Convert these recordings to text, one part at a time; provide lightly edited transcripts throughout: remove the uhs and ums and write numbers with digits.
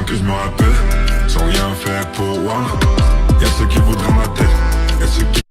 que je me rappelle, sans rien faire pour one. Y'a ceux qui voudraient ma tête, y'a ceux qui...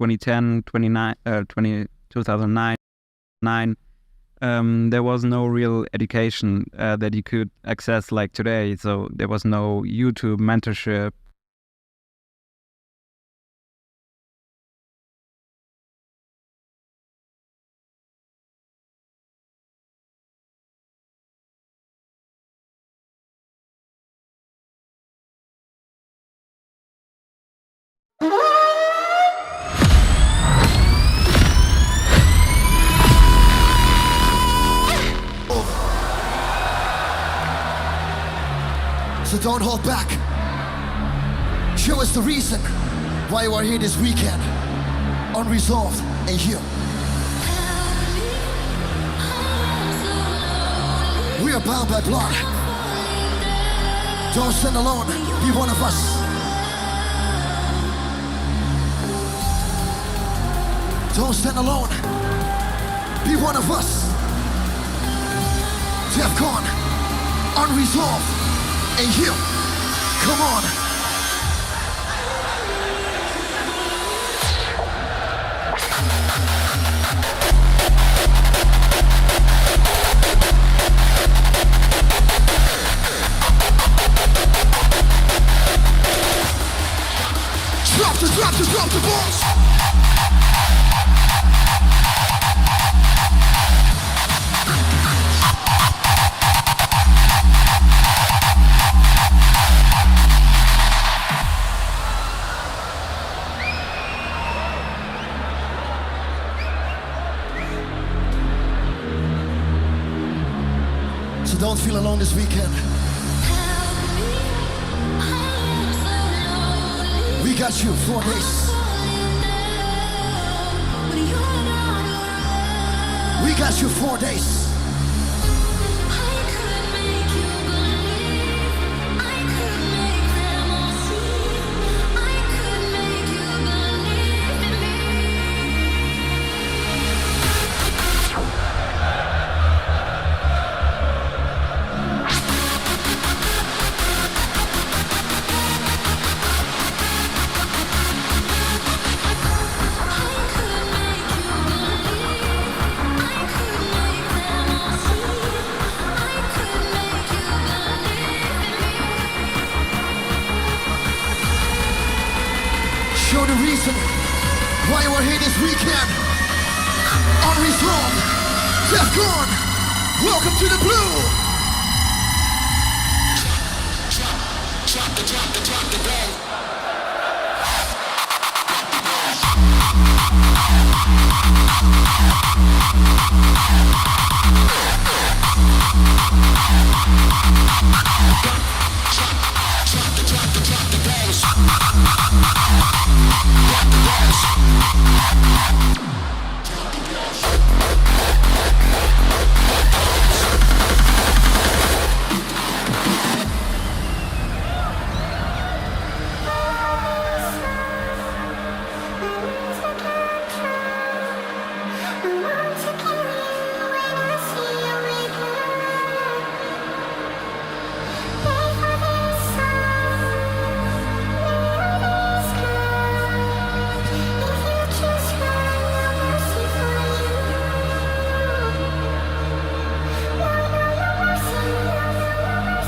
(2010, 2009, there was no real education that you could access like today. So there was no YouTube mentorship. So don't hold back. Show us the reason why you are here this weekend. Unresolved and you. We are bound by blood. Don't stand alone. Be one of us. Don't stand alone. Be one of us. Defcon, unresolved, and you. Come on. Drop the balls. So don't feel alone this weekend. We got you 4 days. We got you 4 days. Show the reason why you are here this weekend. Unresolved, Defcon, welcome to the blue. Drop the ball.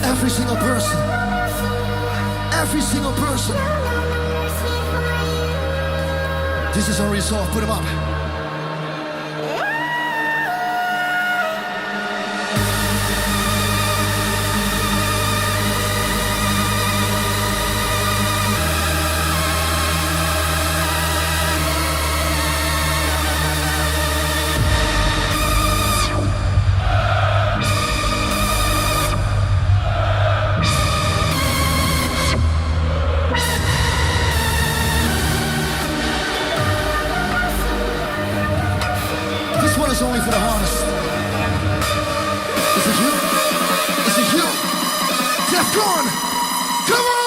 Every single person. Every single person. This is unresolved. Put them up. It's only for the hardest. Is it you? Is it you? Defcon! Come on!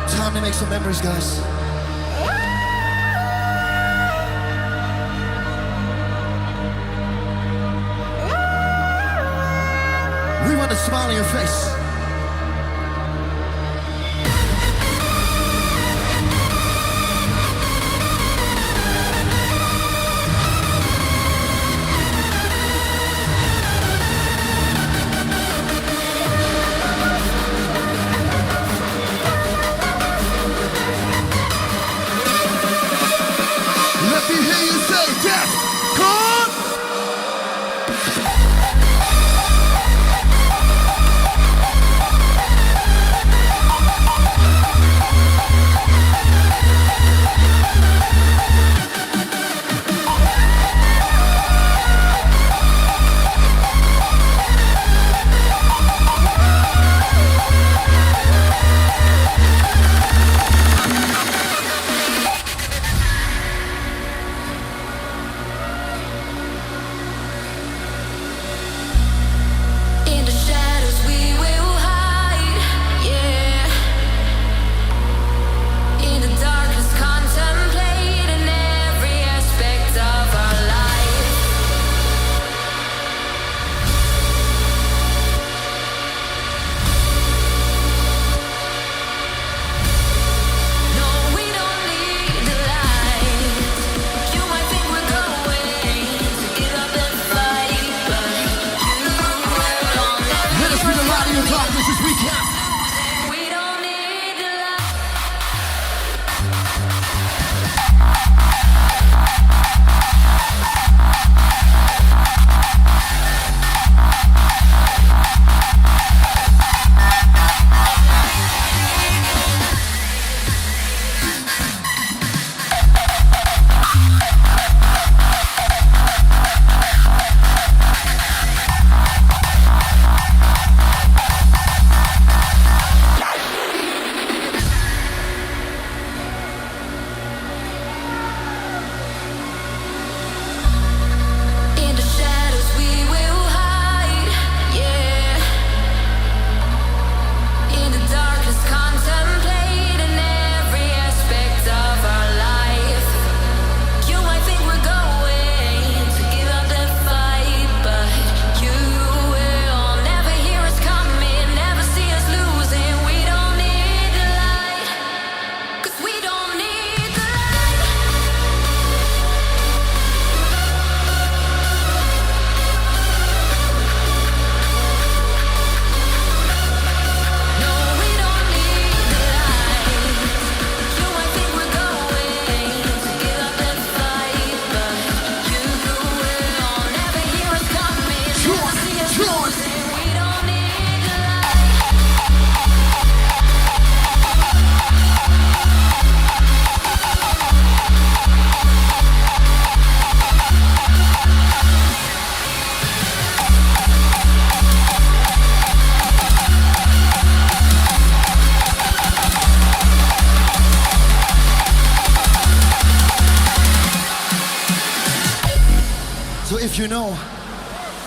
Time to make some memories, guys. We want a smile on your face.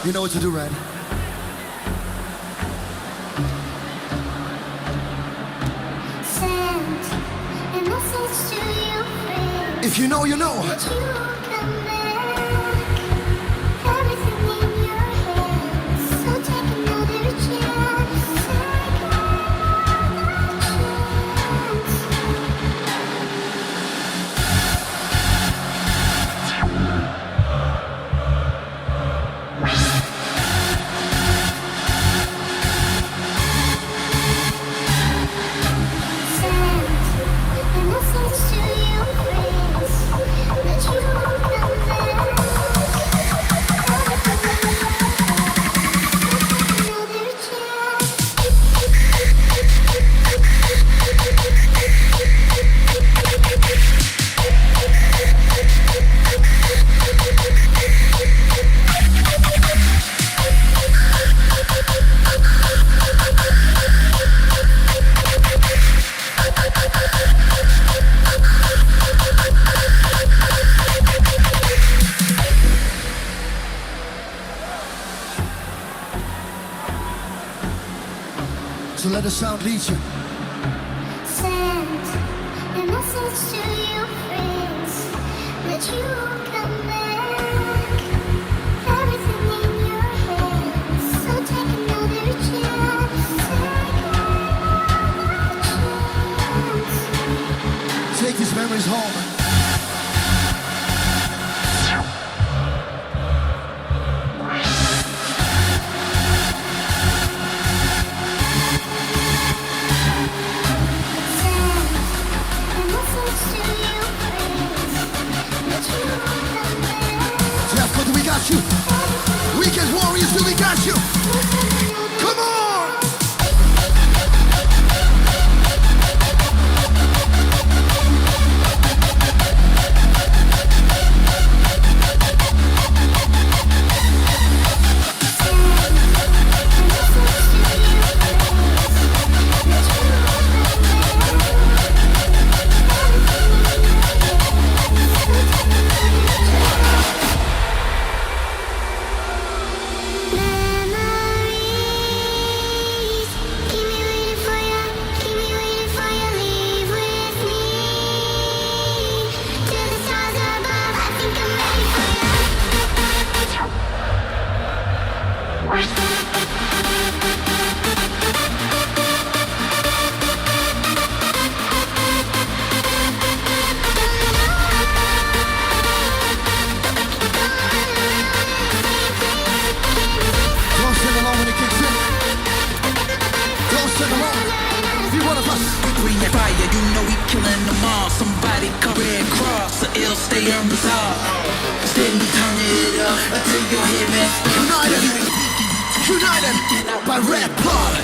If you know what to do, right? Send a message to your friends. If you know, you know. That you will come back. Everything in your hands. So take another chance. Take another chance. So let the sound lead you. Send a message to your friends that you will come back. Everything in your hands. So take another chance. Take another chance. Take these memories home. You. Weekend warriors, do we got you? Come on! killing them all. Somebody call Red Cross, or it'll stay unresolved. Steady turn it up until your head messed up. United by red blood.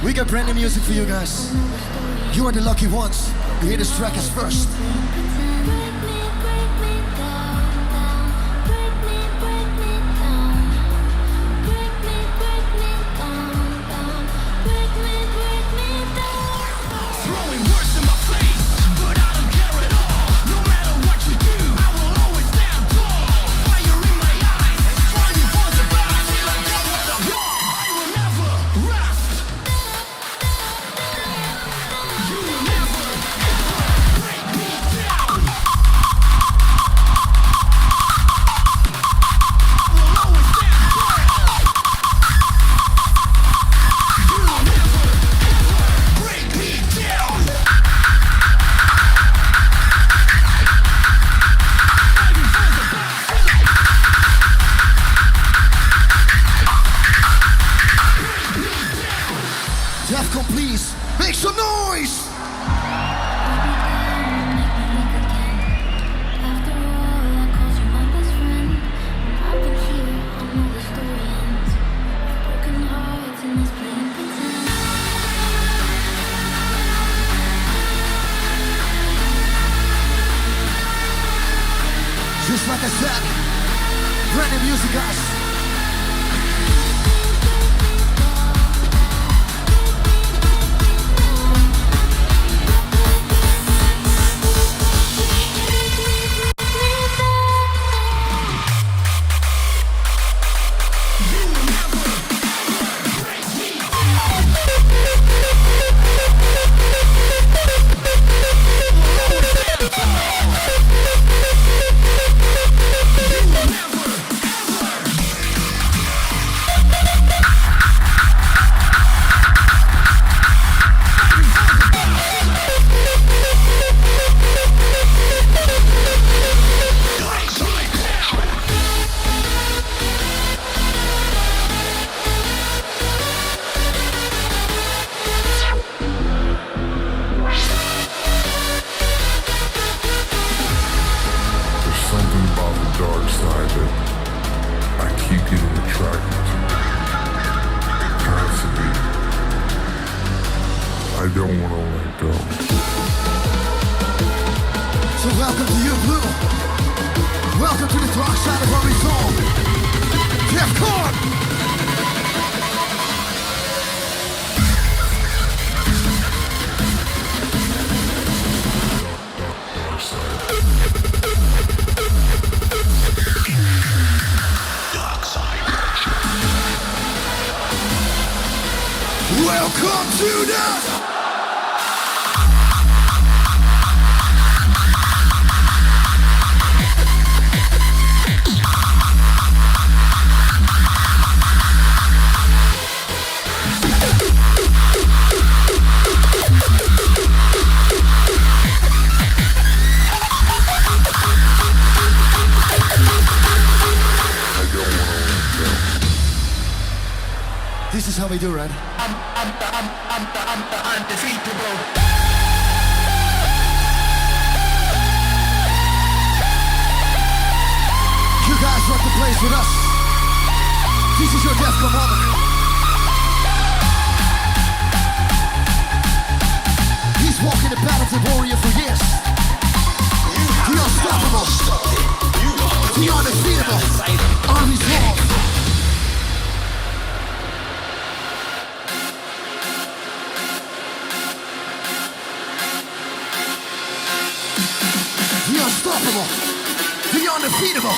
We got brand new music for you guys. You are the lucky ones. You hear this track is first. Defcon, please, make some noise! Just like I said, brand new music, guys. I don't want to let go. So welcome to you, Blue. Welcome to the dark side of our resolve. Defcon! Welcome to the... This is how we do, right? I'm the undefeatable. You guys rock the place with us. This is your Defcon moment. He's walking the path of the warrior for years. the unstoppable, the undefeatable, unresolved. The unstoppable, the undefeatable.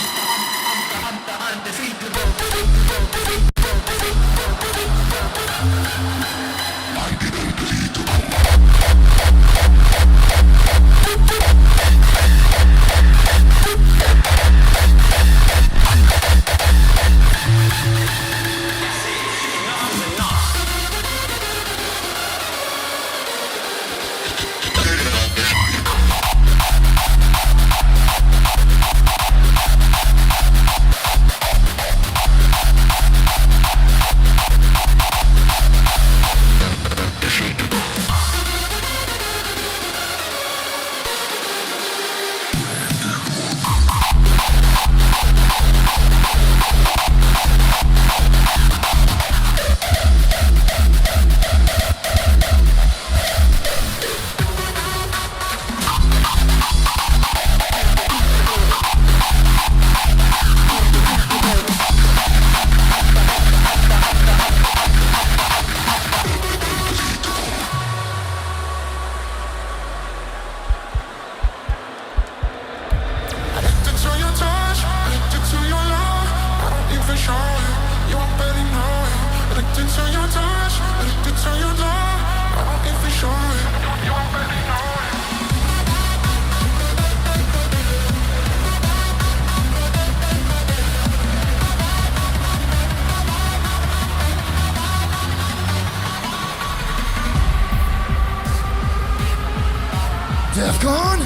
Defcon.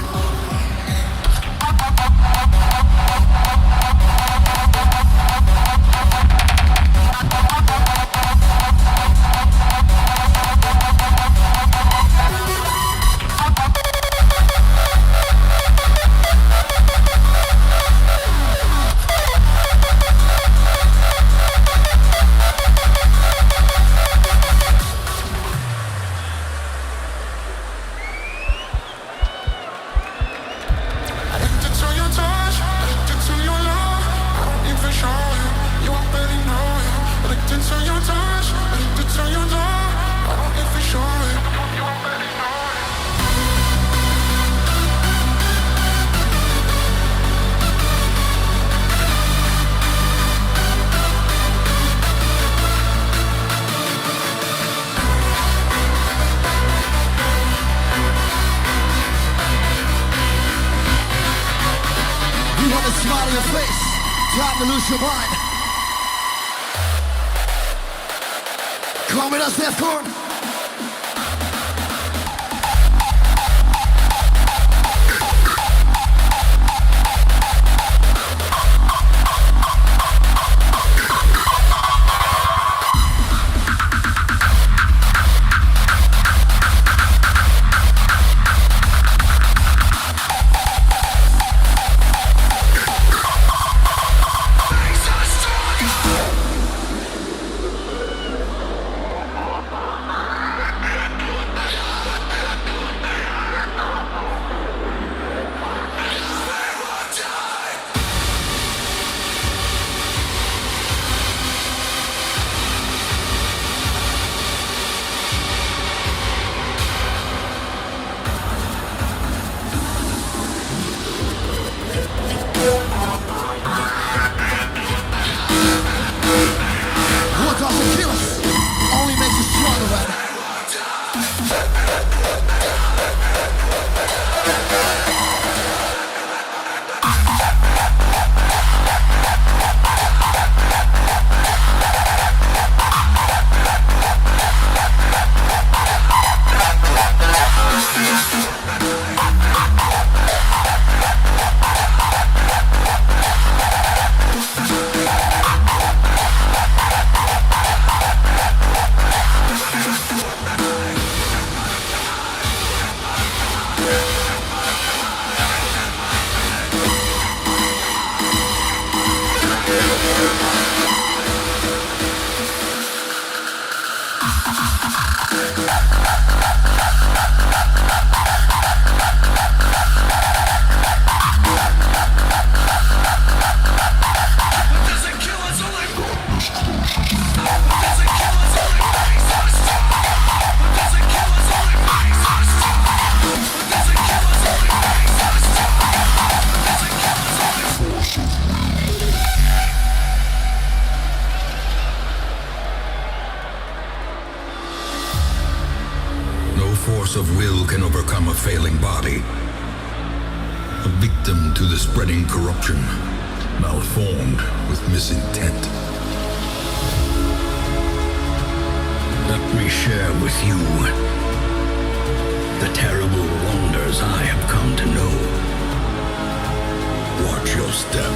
You want to smile on your face, time to lose your mind. Come with us, Defcon. What doesn't kill us only makes us stronger, right? force of will can overcome a failing body. A victim to the spreading corruption, malformed with misintent. Let me share with you the terrible wonders I have come to know. Watch your step.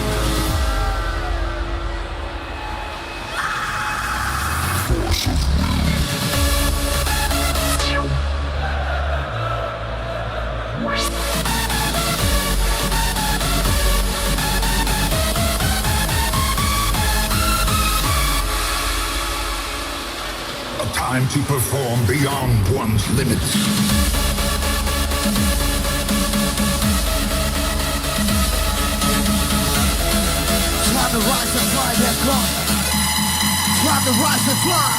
Time to perform beyond one's limits. Time to rise and fly, they're gone. Time to rise and fly.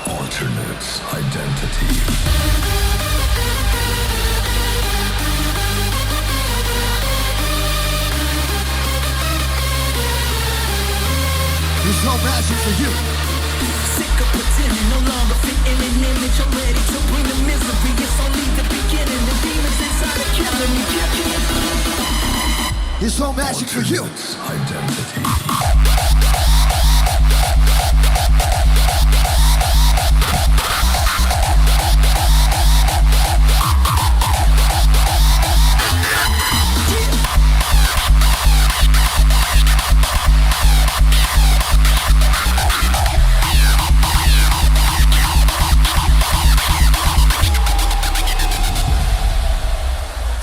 Alternate's identity. There's no magic for you. Sick of pretending, no longer fitting an image. I'm ready to bring the misery. It's only the beginning. The demons inside are killing me. There's no magic for you. Identity.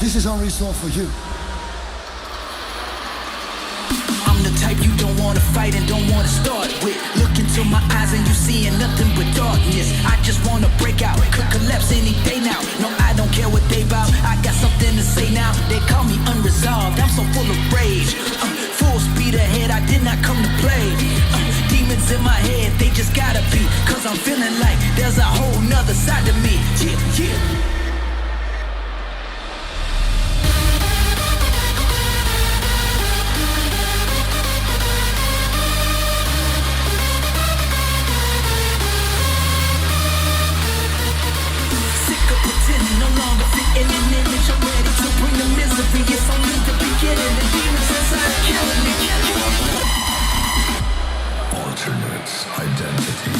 This is unresolved for you. I'm the type you don't wanna fight and don't wanna start with. Look into my eyes and you seeing nothing but darkness. I just wanna break out, could collapse any day now. No, I don't care what they bout. I got something to say now. They call me unresolved. I'm so full of rage. Full speed ahead. I did not come to play. Demons in my head, they just gotta be. Cause I'm feeling like there's a whole nother side to me. Yeah, yeah. Alternate's identity.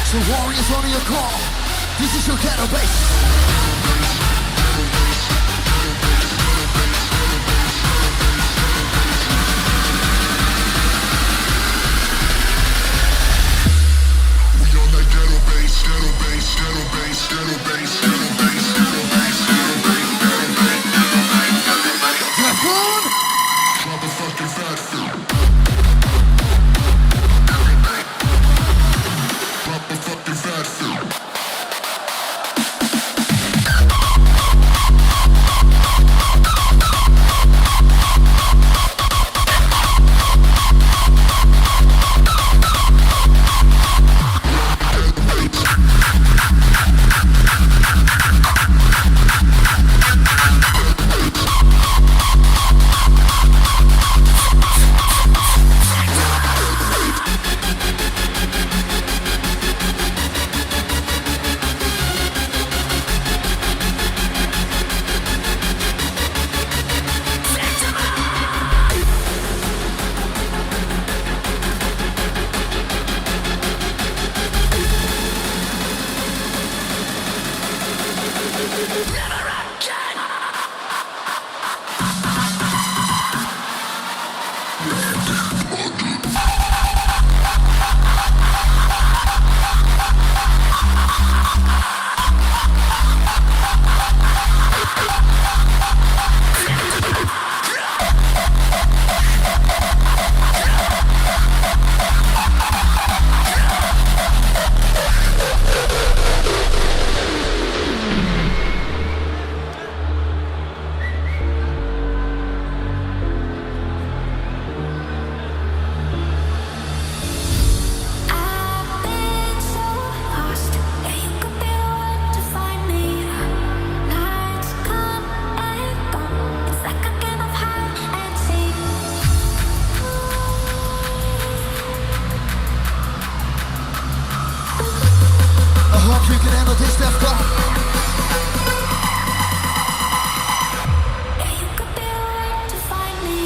So warriors on your call. This is your ghetto base. You can handle this, Steph. Go. Yeah, you could be right to find me.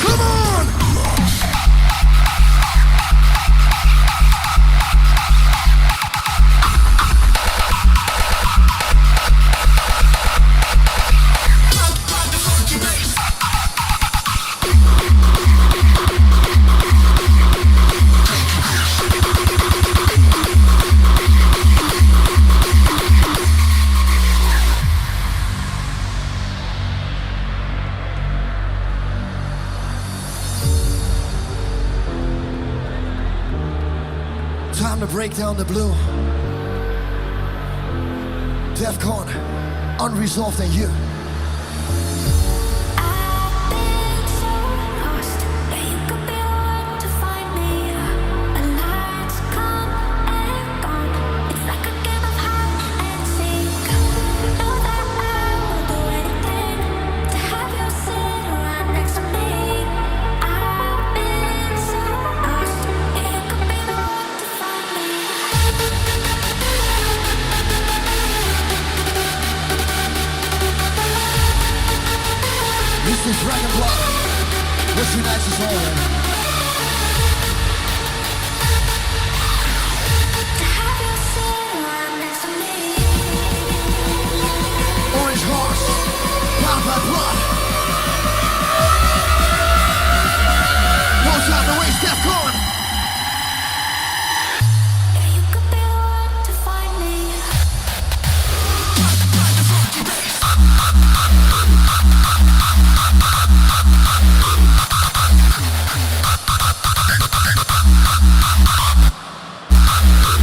Come on! Time to break down the blue. Defcon, unresolved and you. I've been so lost. Yeah, you could be right to find me. The lights come and gone. It's like a game of hide and seek. Know that I will do anything to have you sit right next to me. I've been so lost. Yeah, you could be the one to find me. This is Dragon Blood. Let's unite us all, man. To have you sit right next to me. Orange horse, bound by blood. No time to waste, Defcon. Yeah, you could be the one to find me.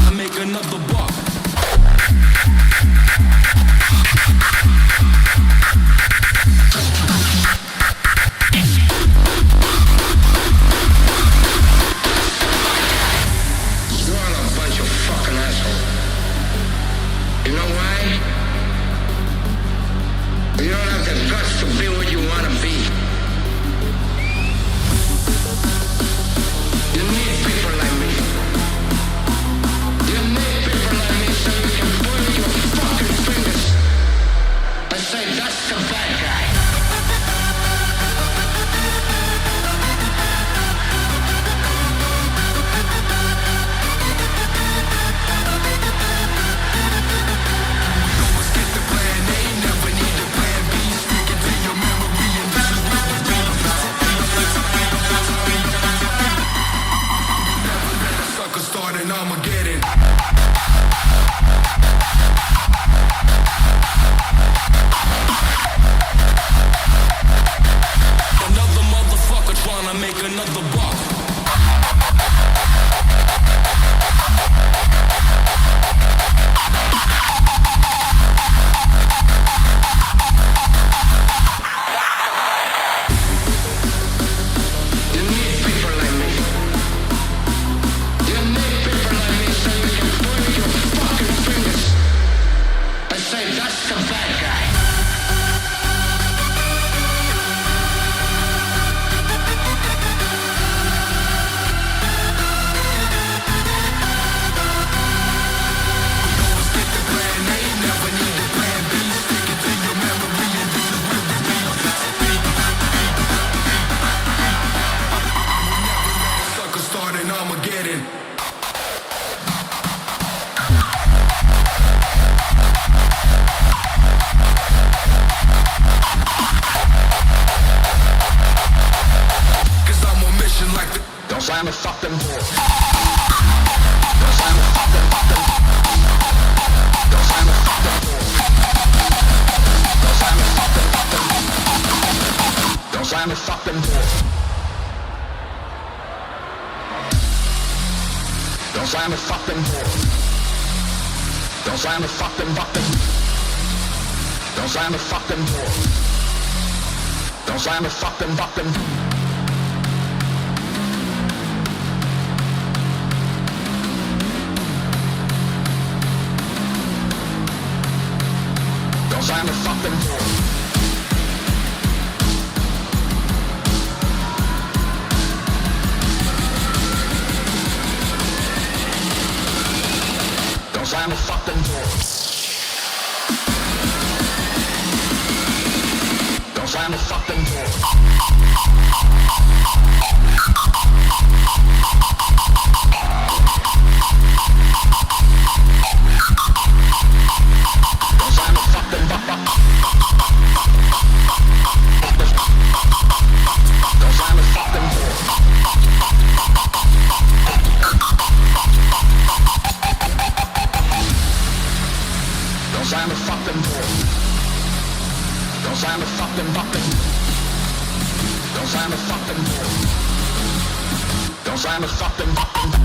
I make another buck. You're all a bunch of fucking assholes. You know why? You don't have the guts to be what you want to be. You need people like me. You need people like me so you can point your fucking fingers and say, that's the bad guy. zijn we fucking voor. Dan zijn we fucking. Dan zijn we fucking voor. Dan zijn we fucking. Dan zijn we fucking voor. Dan zijn we fucking voor. Dan zijn we fucking wakker. Dan zijn we fucking voor. Dan zijn we fucking wakker. Dan zijn we fucking voor. Dan zijn we fucking voor. Dan zijn we fucking voor. Dan zijn we fucking wakker. Dan zijn we fucking voor. Dan zijn we fucking voor. Dan zijn we fucking wakker. Dan zijn we fucking voor. Dan zijn we fucking wakker. Dan zijn we fucking wakker.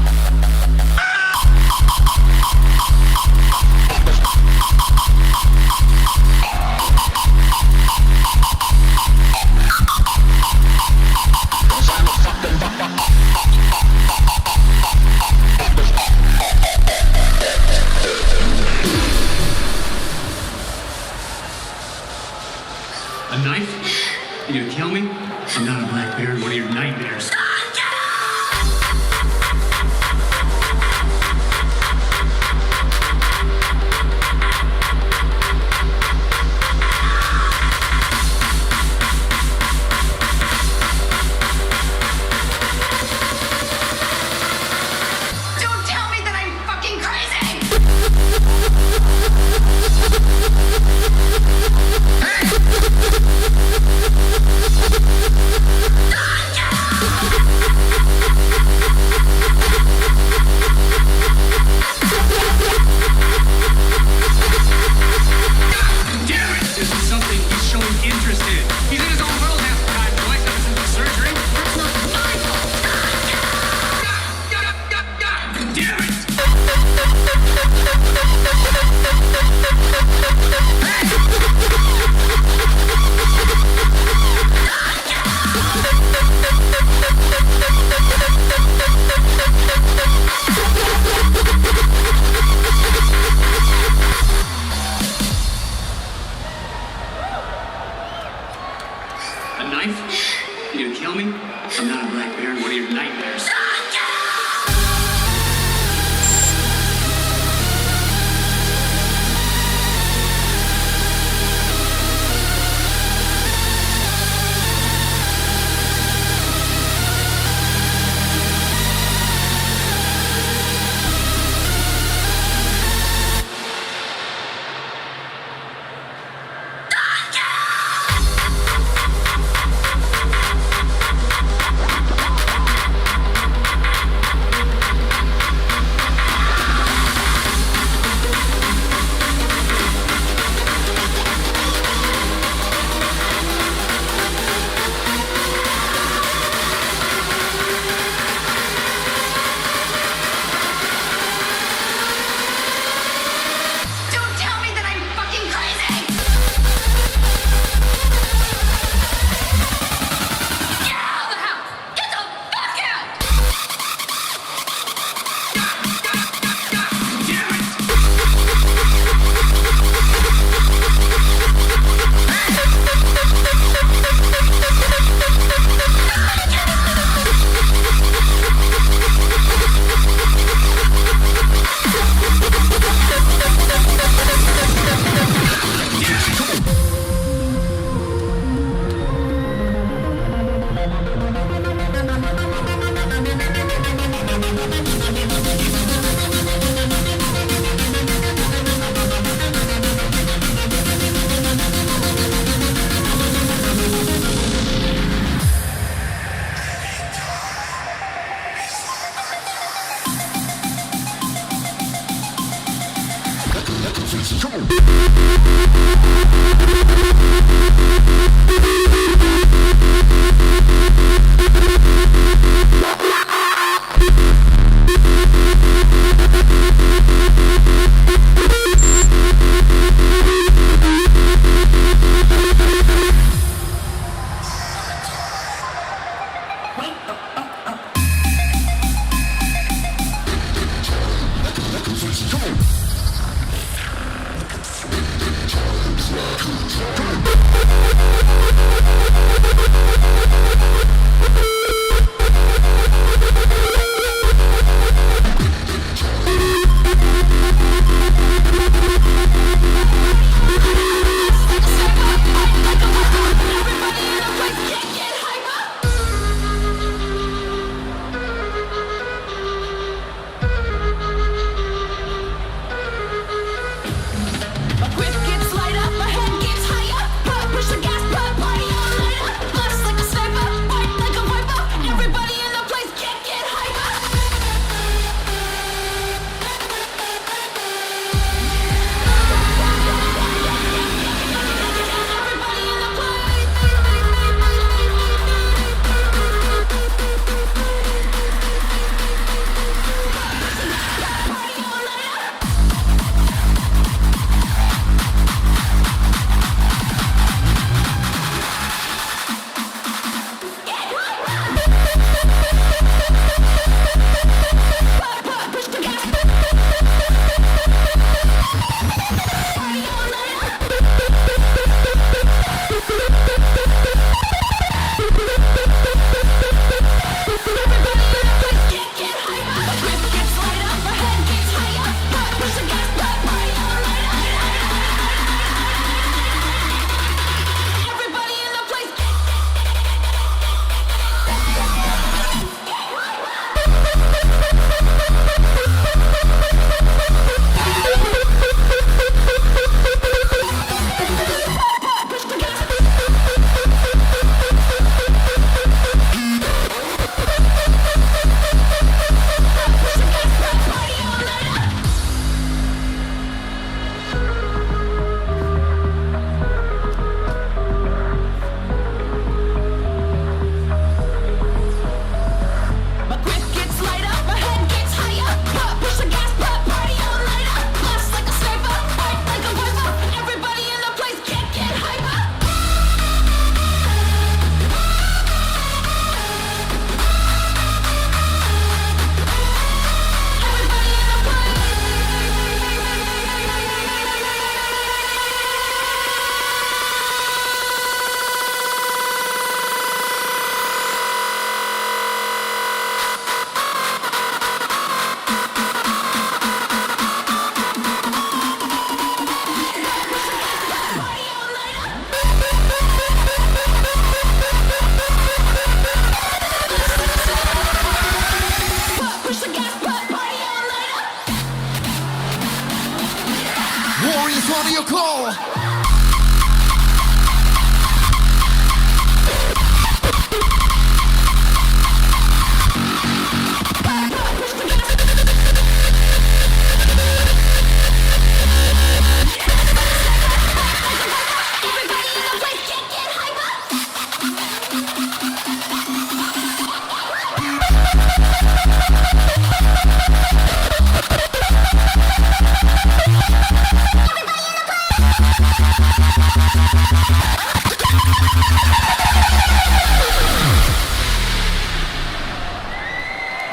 A knife? You gonna kill me? I'm not a black bear in one of your nightmares. Don't tell me that I'm fucking crazy! Damn it! This is something he's showing interest in. He's in his own world half the time. Do I have to listen to surgery? That's not my fault. Damn it! A knife? You gonna kill me? I'm not a black bear in one of your nightmares.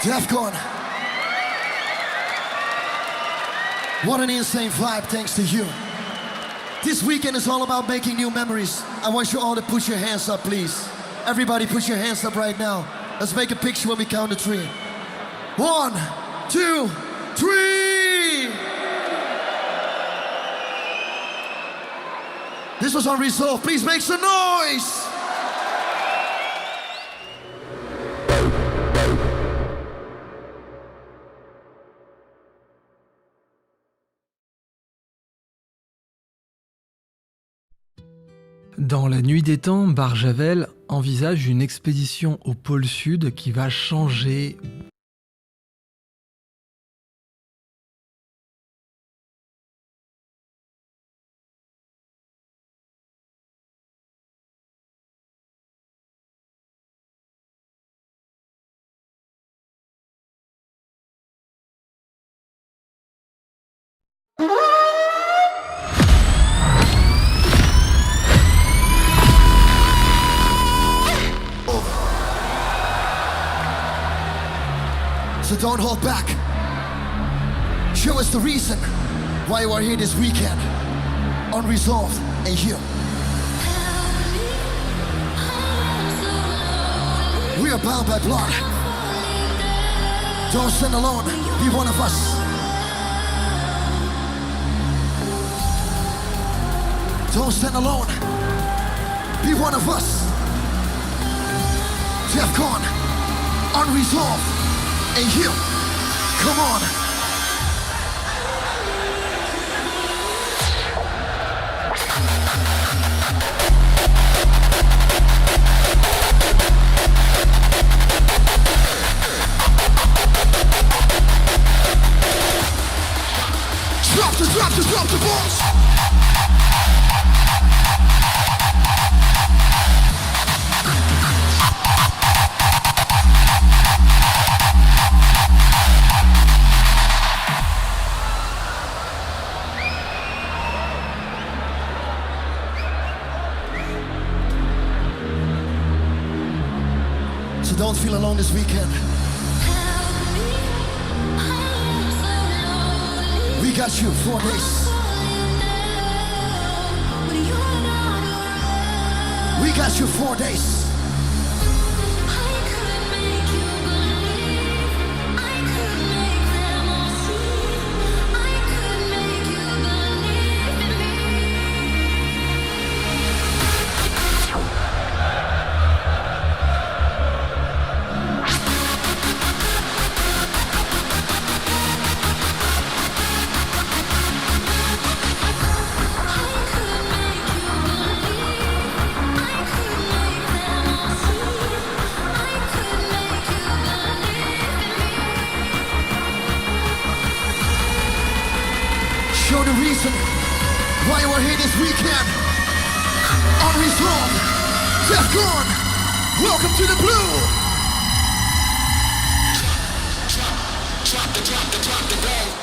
Defcon. What an insane vibe thanks to you. This weekend is all about making new memories. I want you all to put your hands up, please. Everybody put your hands up right now. Let's make a picture when we count to 3. 1, 2, 3. This was Unresolved. Please make some noise. Dans la nuit des temps, Barjavel envisage une expédition au pôle sud qui va changer So don't hold back. Show us the reason why you are here this weekend. Unresolved and you. We are bound by blood. Don't stand alone. Be one of us. Don't stand alone. Be one of us. Defcon. Unresolved. And you, come on. Drop the balls. So don't feel alone this weekend. We got you 4 days. We got you 4 days. Show the reason why you are here this weekend. Unresolved, Defcon, welcome to the blue. Drop the bass.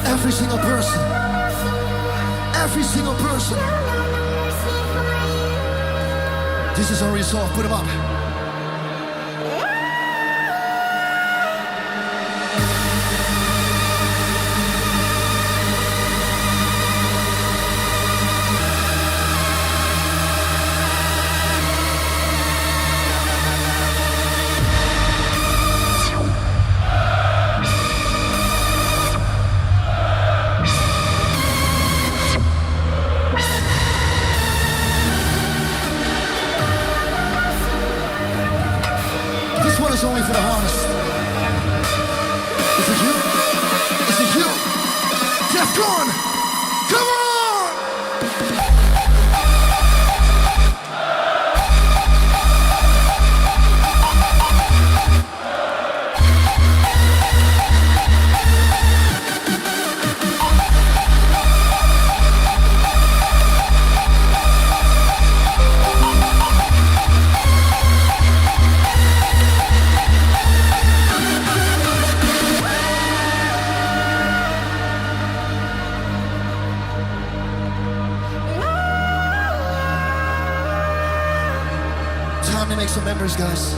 Every single person. Every single person. This is Unresolved. Put them up. only for the hardest. Is it you? Is it you? Defcon! Come on! Time to make some memories, guys.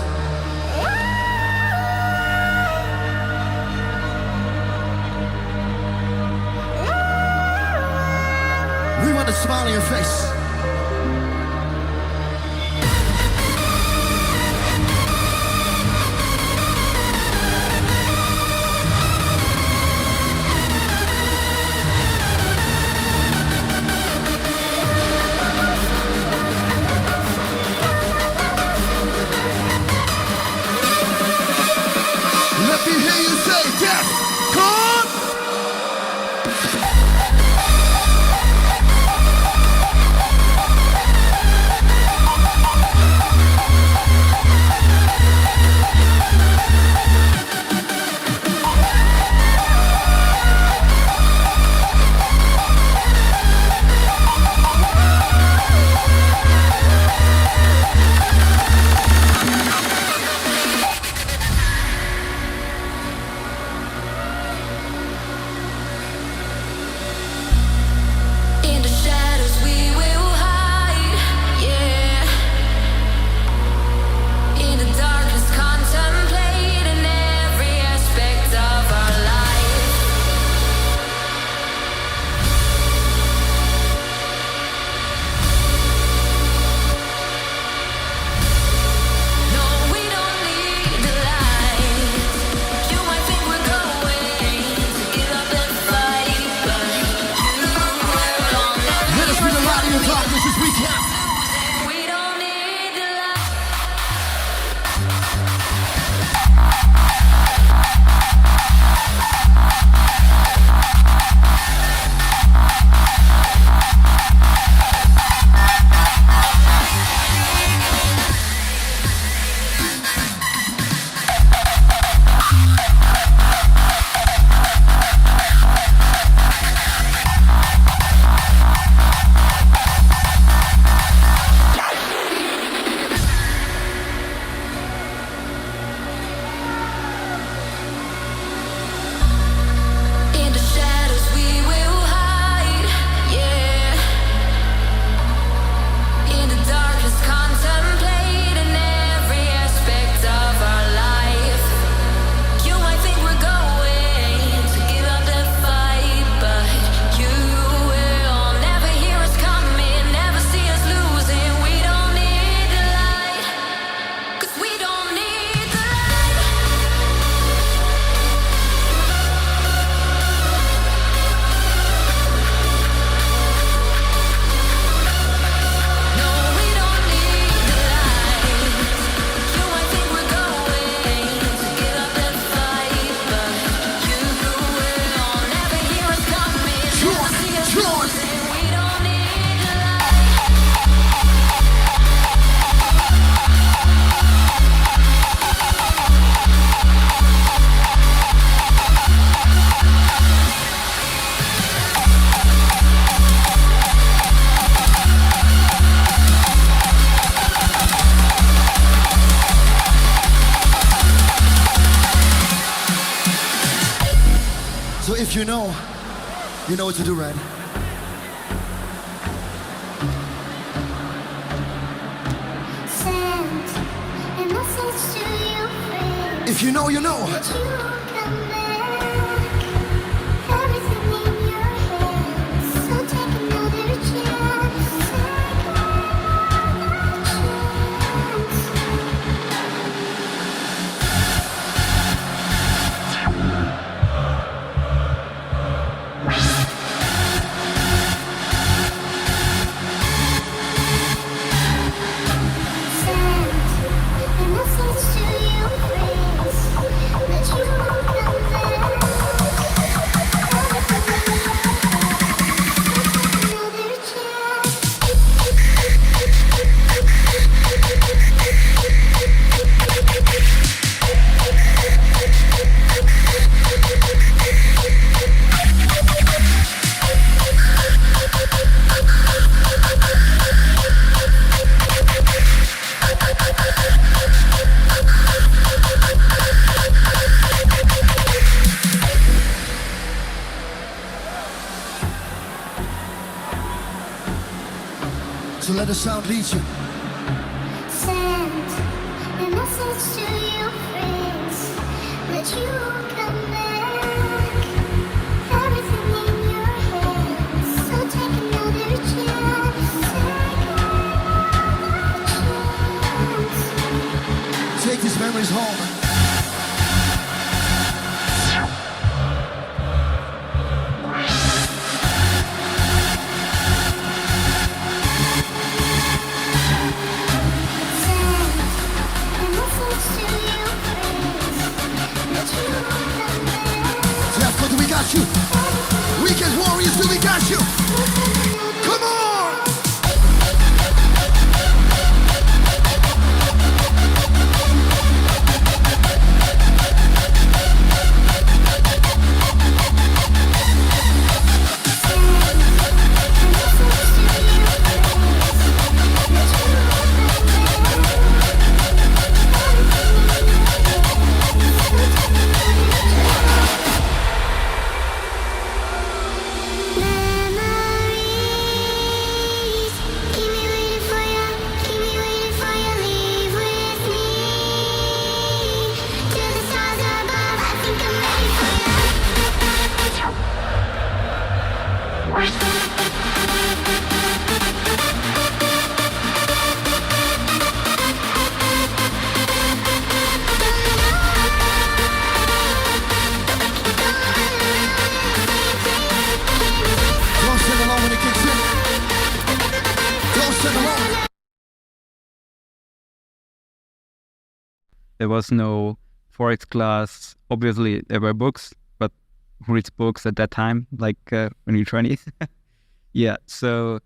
We want a smile on your face. Let me hear you say Defcon! In the shadows we will hide, yeah. In the darkness contemplating every aspect of our life. No, we don't need the light. You might think we're going to give up and fight, but you will all never. Let us be the light in your darkness as we can. We don't need the light. In the shadows we will hide, yeah. In the darkness contemplating every aspect of our life. You might think we're going to give up the fight, but you will never hear us coming, never see us losing. We don't need the light, 'cause we don't need the light. No, we don't need the light. You might think we're going to give up the fight, but you will never hear us coming, never see us losing. We don't need the light. So if you know what to do, right? Send a message to your friends. If you know, you know. That you won't come back. Everything in your hands. So take another chance. Take another chance. Send a message to your friends. the sound leads you. Send a message to your friends that you come back. Everything in your hands, so take another chance. Take these memories home. Jeff, what do we got you? Weekend Warriors, do we got you? Come on! Don't sing along when it kicks in. Don't sing along. There was no forex class. Obviously, there were books, but who reads books at that time, like when you're 20? Yeah, so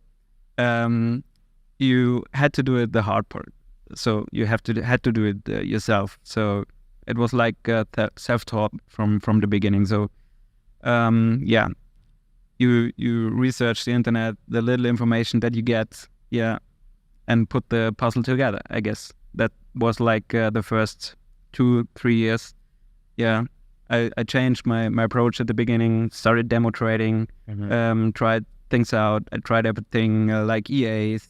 you had to do it the hard part. So you had to do it yourself. So it was like self-taught from the beginning. So yeah, you research the internet, the little information that you get, yeah, and put the puzzle together. I guess that was like the first 2-3 years. Yeah, I changed my approach at the beginning. Started demo trading, tried things out. I tried everything like EAs,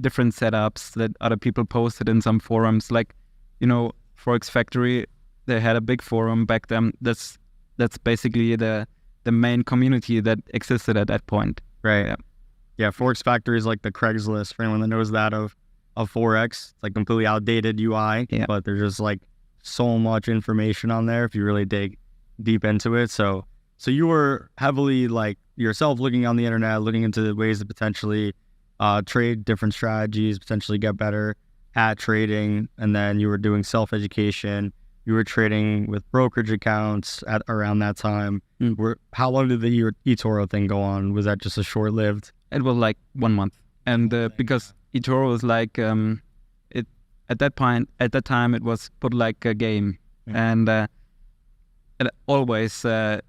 different setups that other people posted in some forums. Like, Forex Factory, they had a big forum back then. That's basically the main community that existed at that point. Right. Yeah, Forex Factory is like the Craigslist for anyone that knows that of Forex. It's like completely outdated UI, but there's just like so much information on there if you really dig deep into it. So you were heavily like yourself looking on the internet, looking into the ways to potentially trade different strategies, potentially get better at trading, and then you were doing self-education. You were trading with brokerage accounts at around that time. How long did the eToro thing go on? Was that just a short-lived? It was like 1 month, and because eToro was like it at that time it was put like a game, and it always had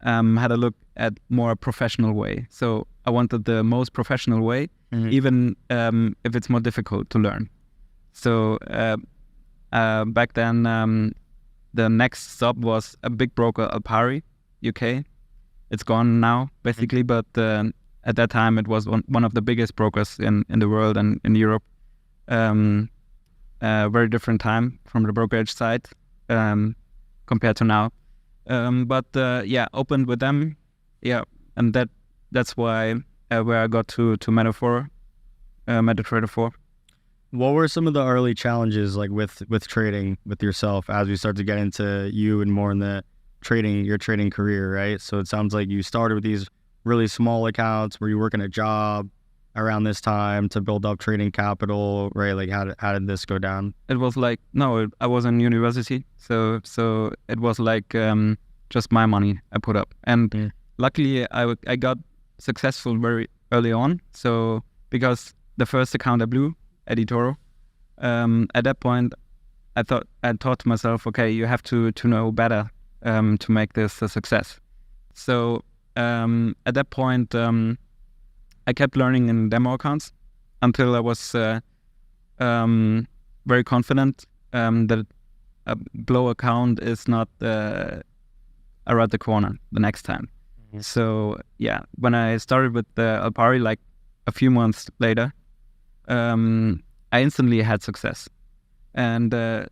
a look at more professional way. So I wanted the most professional way, even if it's more difficult to learn. So back then, the next stop was a big broker, Alpari, UK. It's gone now, basically, but at that time it was one of the biggest brokers in the world and in Europe. Very different time from the brokerage side compared to now. But opened with them, and that's why where I got to MetaTrader 4. What were some of the early challenges like with trading with yourself as we start to get into you and more in the your trading career, right? So it sounds like you started with these really small accounts. Were you working a job around this time to build up trading capital, right? Like how did this go down? It was like, no, I was in university. So it was like just my money I put up. And luckily I got successful very early on. So because the first account I blew at eToro, at that point I thought to myself, okay, you have to know better to make this a success. So at that point I kept learning in demo accounts until I was very confident that a blow account is not around the corner the next time. So yeah, when I started with the Alpari, like a few months later, I instantly had success. And at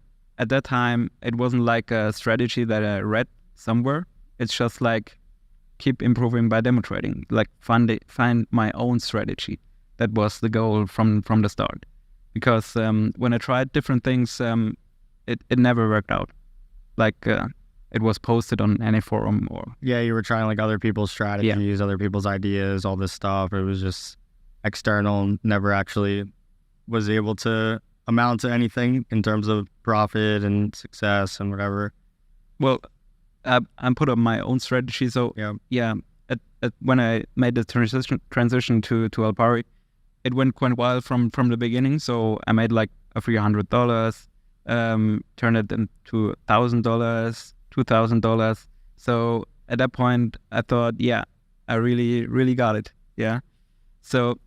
that time, it wasn't like a strategy that I read somewhere. It's just like keep improving by demo trading, like find my own strategy. That was the goal from the start. Because when I tried different things, it never worked out. Like it was posted on any forum or... Yeah, you were trying like other people's strategies, other people's ideas, all this stuff. It was just external, never actually was able to amount to anything in terms of profit and success and whatever. Well, I put up my own strategy. So yeah, when I made the transition to Alpari, it went quite well from the beginning. So I made like a $300, turned it into $1,000, $2,000. So at that point, I thought, yeah, I really got it. Yeah. So,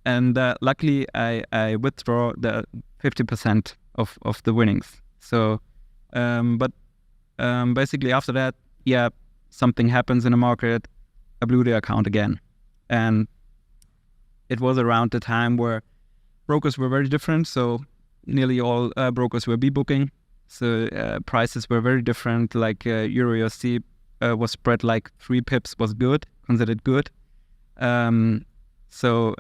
and luckily, I withdraw the 50% of the winnings. So, but basically after that, yeah, something happens in the market. I blew the account again, and it was around the time where brokers were very different. So nearly all brokers were booking. So prices were very different. Like EURUSD was spread like 3 pips was good, considered good. So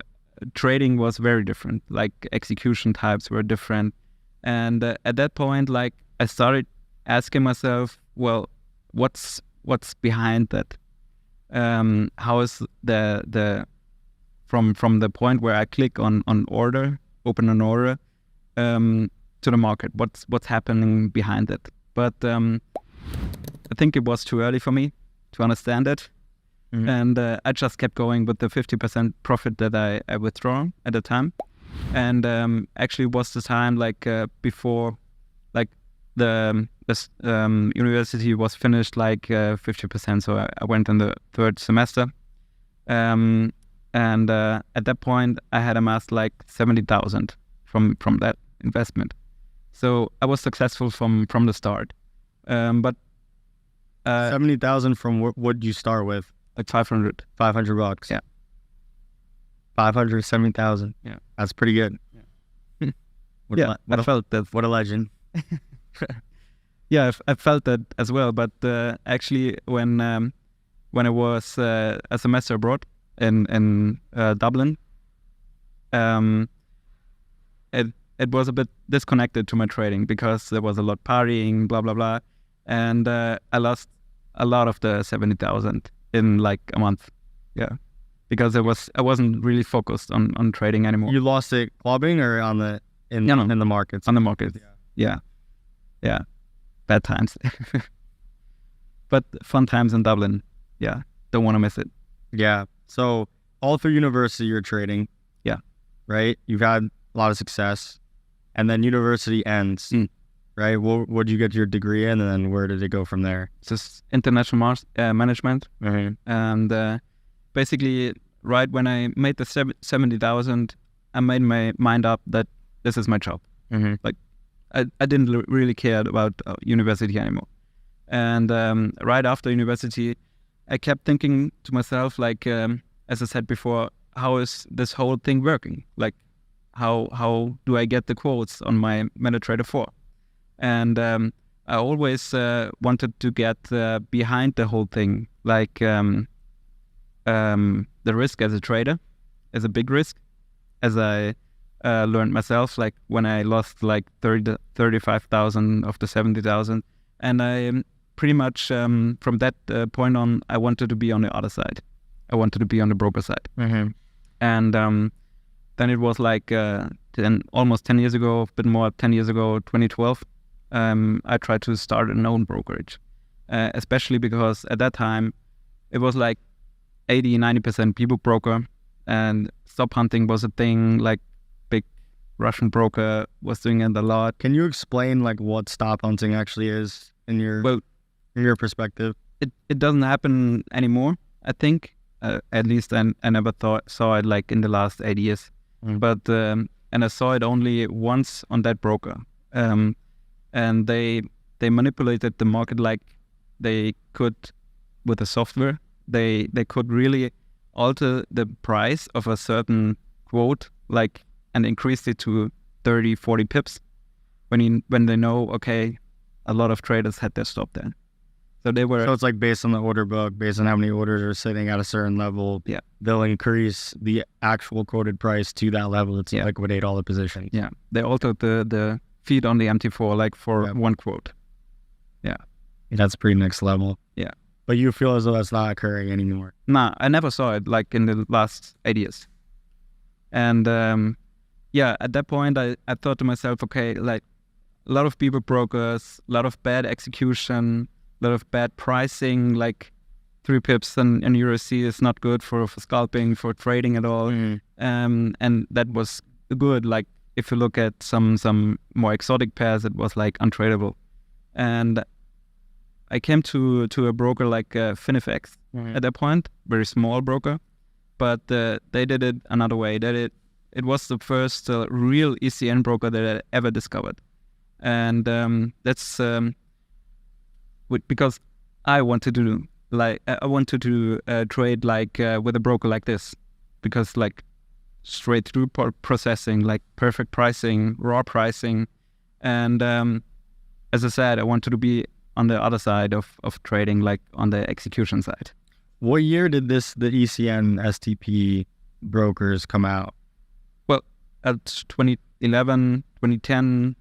trading was very different. Like execution types were different. And at that point, like I started asking myself, well, what's behind that? How is the from the point where I click on order, open an order, to the market, what's happening behind it? But I think it was too early for me to understand it, and I just kept going with the 50% profit that I withdraw at the time, and actually was the time like before, like the university was finished like 50%. So I went in the 3rd semester. And at that point, I had amassed like 70,000 from that investment. So I was successful from the start. But 70,000 from what would you start with? Like 500. $500. Yeah. 570,000. Yeah. That's pretty good. Yeah. I felt that. What a legend. Yeah, I felt that as well. But actually, when I was a semester abroad in Dublin, it was a bit disconnected to my trading because there was a lot partying, blah blah blah, and I lost a lot of the 70,000 in like a month. Yeah, because I wasn't really focused on trading anymore. You lost it clubbing or on the in the markets? On the market. Yeah. Bad times, but fun times in Dublin. Yeah, don't want to miss it. Yeah. So all through university, you're trading. Yeah. Right. You've had a lot of success, and then university ends. Right. Where'd you get your degree in, and then where did it go from there? Just international management, and basically, right when I made the 70,000, I made my mind up that this is my job. Like I didn't really care about university anymore, and right after university, I kept thinking to myself, like, as I said before, how is this whole thing working? Like, how do I get the quotes on my MetaTrader 4? And I always wanted to get behind the whole thing, like the risk as a trader, as a big risk, as I learned myself, like when I lost like 35,000 of the 70,000, and I pretty much from that point on, I wanted to be on the other side. I wanted to be on the broker side. And then it was like almost 10 years ago, a bit more, 10 years ago, 2012, I tried to start an own brokerage, especially because at that time it was like 80-90% people broker, and stop hunting was a thing. Like big Russian broker was doing it a lot. Can you explain like what stop hunting actually is in your perspective? It doesn't happen anymore, I think. At least I never saw it like in the last 8 years. But and I saw it only once on that broker. And they manipulated the market like they could with the software. They could really alter the price of a certain quote like and increased it to 30, 40 pips when they know, okay, a lot of traders had their stop there. So they were... So it's like based on the order book, based on how many orders are sitting at a certain level, yeah, they'll increase the actual quoted price to that level to liquidate all the positions. Yeah, they altered the feed on the MT4 like for one quote. Yeah. That's pretty next level. Yeah. But you feel as though that's not occurring anymore. Nah, I never saw it like in the last 8 years. And at that point, I thought to myself, okay, like a lot of people brokers, a lot of bad execution, a lot of bad pricing, like 3 pips and EURC is not good for scalping, for trading at all. And that was good. Like if you look at some more exotic pairs, it was like untradeable. And I came to a broker like FinFX at that point, very small broker, but they did it another way. It was the first real ECN broker that I ever discovered. And that's because I wanted to trade like with a broker like this, because like straight through processing, like perfect pricing, raw pricing, and as I said, I wanted to be on the other side of trading, like on the execution side. What year did the ECN STP brokers come out? Well, at 2011, 2010.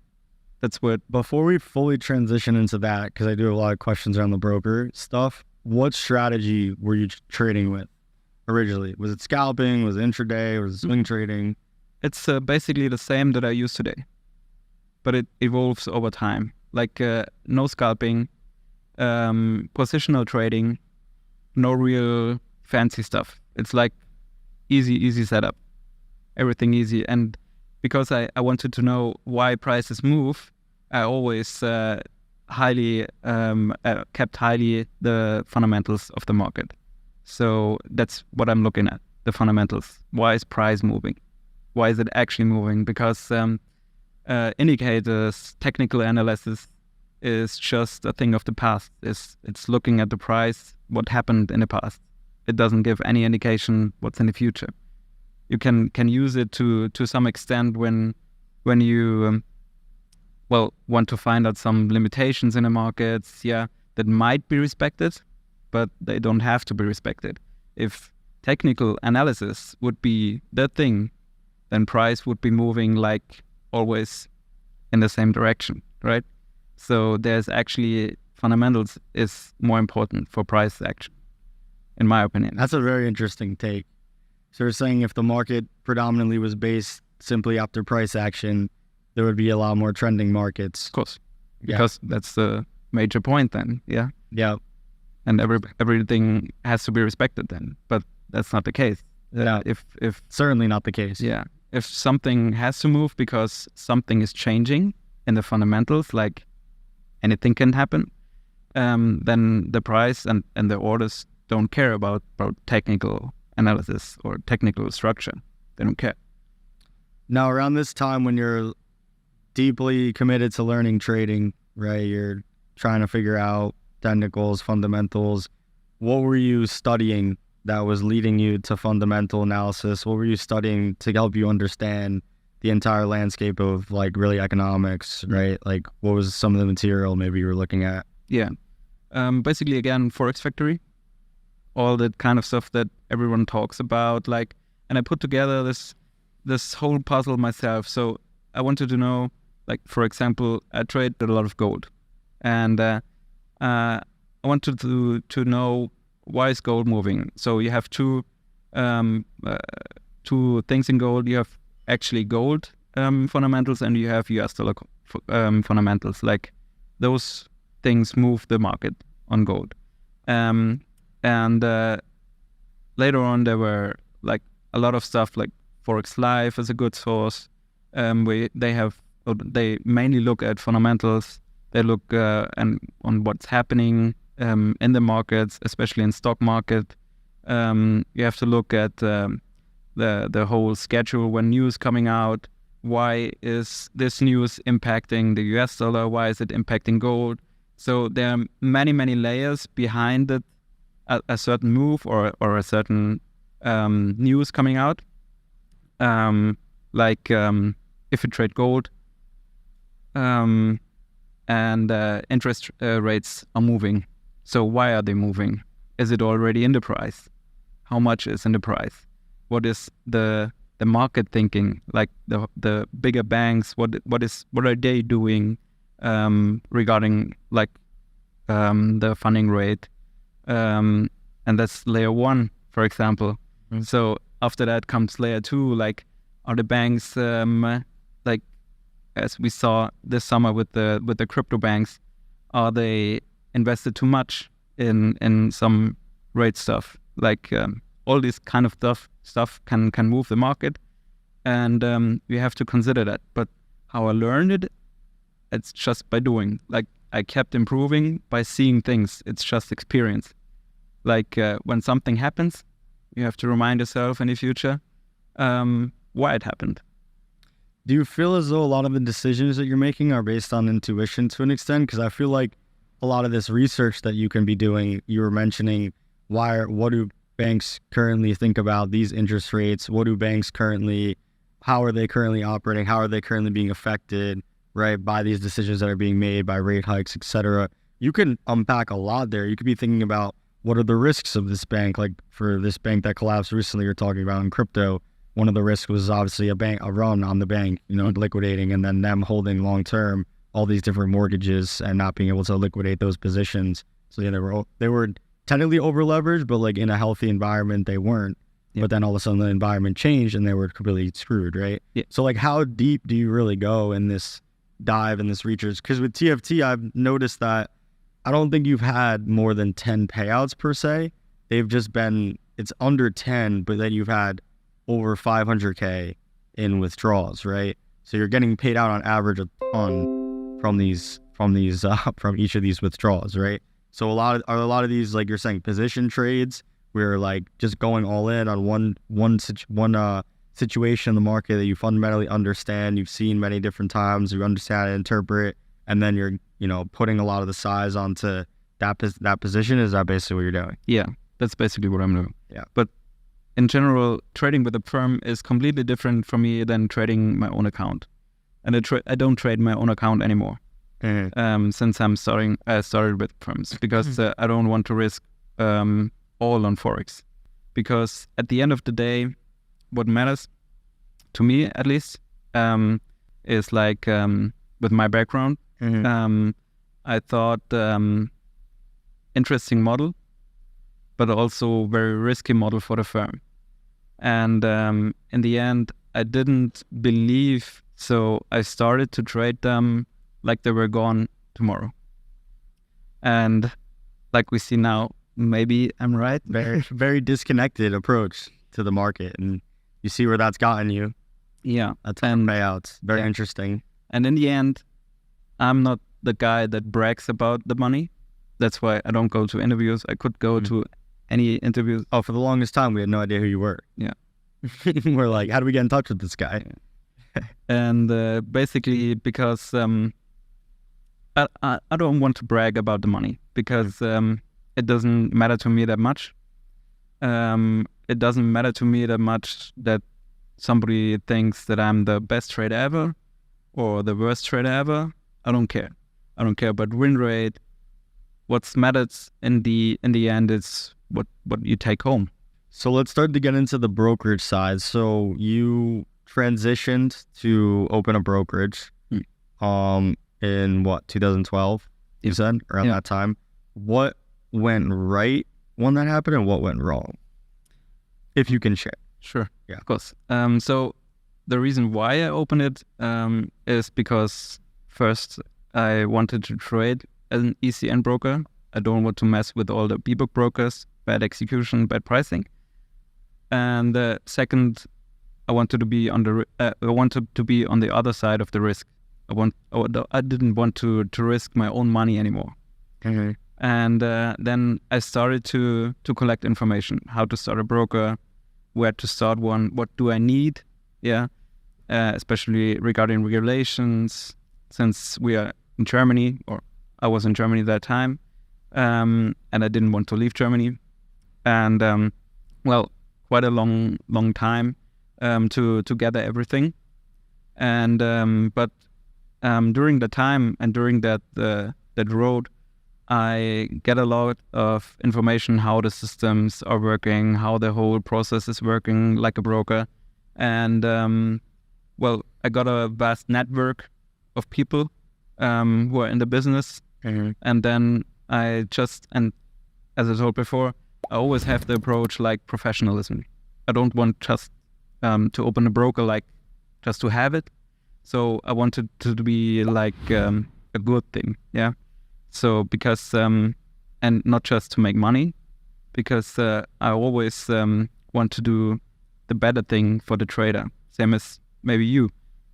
That's what. Before we fully transition into that, because I do have a lot of questions around the broker stuff, what strategy were you trading with originally? Was it scalping? Was it intraday? Was it swing trading? It's basically the same that I use today, but it evolves over time. Like no scalping, positional trading, no real fancy stuff. It's like easy setup, everything easy. And because I wanted to know why prices move, I always kept highly the fundamentals of the market. So that's what I'm looking at, the fundamentals. Why is price moving? Why is it actually moving? Because indicators, technical analysis is just a thing of the past. It's looking at the price, what happened in the past. It doesn't give any indication what's in the future. You can use it to some extent when you want to find out some limitations in the markets, that might be respected, but they don't have to be respected. If technical analysis would be the thing, then price would be moving like always in the same direction, right? So there's actually fundamentals is more important for price action, in my opinion. That's a very interesting take. So you're saying if the market predominantly was based simply after price action, there would be a lot more trending markets. Of course, because that's the major point then, yeah? Yeah. And everything has to be respected then, but that's not the case. If certainly not the case. Yeah. If something has to move because something is changing in the fundamentals, like anything can happen, then the price and the orders don't care about technical analysis or technical structure. They don't care. Now, around this time when you're deeply committed to learning trading, right? You're trying to figure out technicals, fundamentals. What were you studying that was leading you to fundamental analysis? What were you studying to help you understand the entire landscape of like really economics, right? Like what was some of the material maybe you were looking at? Yeah. Basically, again, Forex Factory, all that kind of stuff that everyone talks about, like, and I put together this whole puzzle myself. So I wanted to know, like, for example, I traded a lot of gold, and I wanted to know why is gold moving. So you have two things in gold. You have actually gold fundamentals, and you have US dollar fundamentals. Like those things move the market on gold. And later on, there were like a lot of stuff like Forex Live is a good source. They mainly look at fundamentals. They look on what's happening in the markets, especially in stock market. You have to look at the whole schedule when news coming out. Why is this news impacting the US dollar? Why is it impacting gold? So there are many, many layers behind it, a certain move or a certain news coming out. Like if you trade gold, and interest rates are moving. So why are they moving? Is it already in the price? How much is in the price? What is the market thinking? Like the bigger banks, what are they doing regarding like the funding rate? And that's layer 1, for example. So after that comes layer 2. Like, are the banks like, as we saw this summer with the crypto banks, are they invested too much in some rate stuff? Like all this kind of stuff can move the market, and we have to consider that. But how I learned it's just by doing. Like, I kept improving by seeing things. It's just experience. Like when something happens, you have to remind yourself in the future why it happened. Do you feel as though a lot of the decisions that you're making are based on intuition to an extent? Because I feel like a lot of this research that you can be doing, you were mentioning, what do banks currently think about these interest rates? What do banks currently, how are they currently operating? How are they currently being affected, right, by these decisions that are being made, by rate hikes, etc.? You can unpack a lot there. You could be thinking about, what are the risks of this bank? Like for this bank that collapsed recently, you're talking about in crypto, one of the risks was obviously a run on the bank, liquidating, and then them holding long-term all these different mortgages and not being able to liquidate those positions. So yeah, they were technically over-leveraged, but like in a healthy environment, they weren't. Yeah. But then all of a sudden the environment changed and they were completely screwed, right? Yeah. So like, how deep do you really go in this dive, in this research? Because with TFT, I've noticed that I don't think you've had more than 10 payouts per se. They've just been, it's under 10, but then you've had over 500K in withdrawals, right? So you're getting paid out on average a ton from each of these withdrawals, right? So a lot of these, like you're saying, position trades, where like just going all in on one situation in the market that you fundamentally understand, you've seen many different times, you understand and interpret, and then you're putting a lot of the size onto that position. Is that basically what you're doing? Yeah, that's basically what I'm doing. Yeah, but in general, trading with a firm is completely different for me than trading my own account. And I don't trade my own account anymore since I started with firms, because I don't want to risk all on Forex. Because at the end of the day, what matters, to me at least, is like with my background, I thought interesting model, but also very risky model for the firm. And in the end, I didn't believe, so I started to trade them like they were gone tomorrow. And like we see now, maybe I'm right. Very, very disconnected approach to the market, and you see where that's gotten you. Yeah. A ton of payouts. Very interesting. And in the end, I'm not the guy that brags about the money. That's why I don't go to interviews. I could go to any interviews. Oh, for the longest time, we had no idea who you were. Yeah. We're like, how do we get in touch with this guy? And basically because I don't want to brag about the money, because it doesn't matter to me that much. It doesn't matter to me that much that somebody thinks that I'm the best trader ever or the worst trader ever. I don't care. I don't care about win rate. What's matters in the end is what you take home. So let's start to get into the brokerage side. So you transitioned to open a brokerage in what, 2012, you said, around that time. What went right when that happened and what went wrong? If you can share. Sure. Yeah. Of course. So the reason why I opened it is because first I wanted to trade as an ECN broker. I don't want to mess with all the B-book brokers, bad execution, bad pricing. And second, I wanted to be on the other side of the risk. I didn't want to risk my own money anymore. Mm-hmm. And then I started to collect information: how to start a broker, where to start one, what do I need, especially regarding regulations, since we are in Germany, or I was in Germany at that time, and I didn't want to leave Germany, and quite a long time to gather everything, And but during the time and during that road, I get a lot of information how the systems are working, how the whole process is working like a broker. And well, I got a vast network of people who are in the business. And then and as I told before, I always have the approach like professionalism. I don't want just to open a broker like just to have it. So I wanted to be like a good thing, yeah. So because and not just to make money, because I always want to do the better thing for the trader, same as maybe you.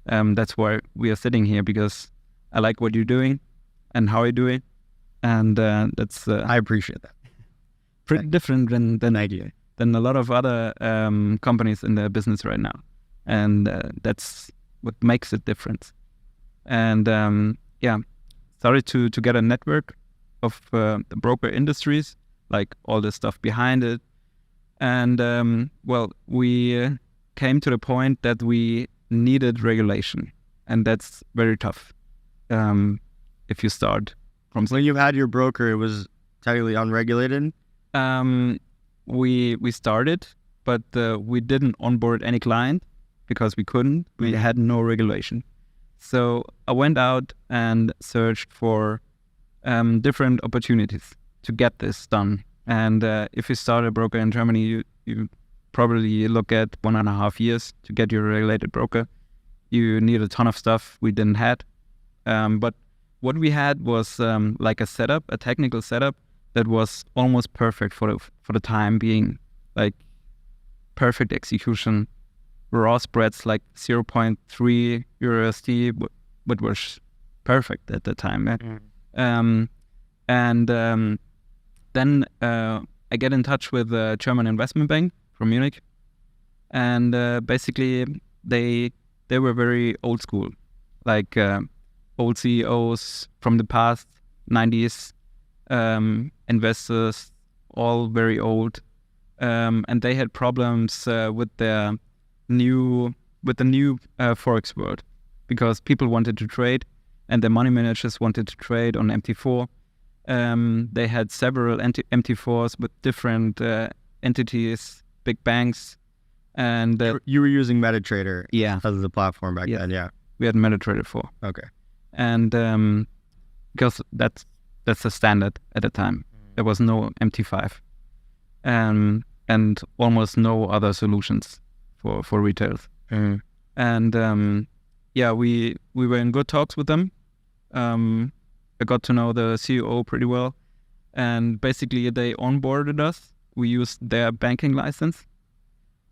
That's why we are sitting here, because I like what you're doing and how you do it, and that's I appreciate that. pretty different than a lot of other companies in the business right now, and that's what makes it different. And yeah, started to get a network of the broker industries, like all the stuff behind it, and well, we came to the point that we needed regulation, and that's very tough. If you start from when you had your broker, it was technically unregulated. We started, but we didn't onboard any client because we couldn't. We had no regulation. So I went out and searched for different opportunities to get this done. And if you start a broker in Germany, you probably look at 1.5 years to get your regulated broker. You need a ton of stuff we didn't had. But what we had was like a technical setup that was almost perfect for the time being, like perfect execution, raw spreads like 0.3 USD, but was perfect at the time. Then I get in touch with a German investment bank from Munich, and basically they were very old school, like old CEOs from the past 90s, investors, all very old, and they had problems with the new forex world, because people wanted to trade and the money managers wanted to trade on MT4. They had several MT4s with different entities, big banks, and you were using MetaTrader, yeah, as the platform back then, yeah. We had MetaTrader 4. Okay, and because that's the standard at the time. There was no MT5, and almost no other solutions for retailers. And yeah, we were in good talks with them. I got to know the CEO pretty well, and basically they onboarded us. We used their banking license,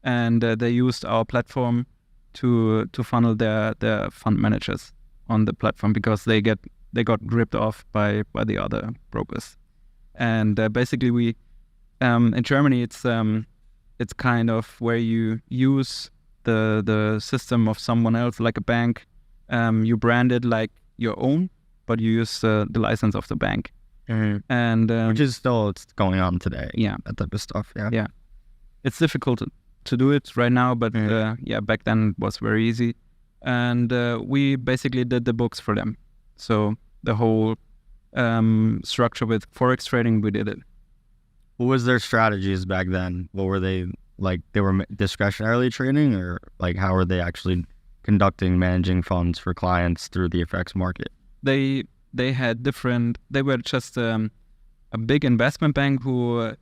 and they used our platform to funnel their fund managers on the platform, because they got ripped off by the other brokers. And basically we in Germany it's kind of where you use the system of someone else, like a bank. You brand it like your own, but you use the license of the bank. And which is still going on today. Yeah, that type of stuff. Yeah, it's difficult to do it right now, but yeah, back then it was very easy. And we basically did the books for them. So the whole structure with forex trading, we did it. What was their strategies back then? What were they like? They were discretionarily trading, or like how were they actually managing funds for clients through the FX market? They had different. They were just a big investment bank who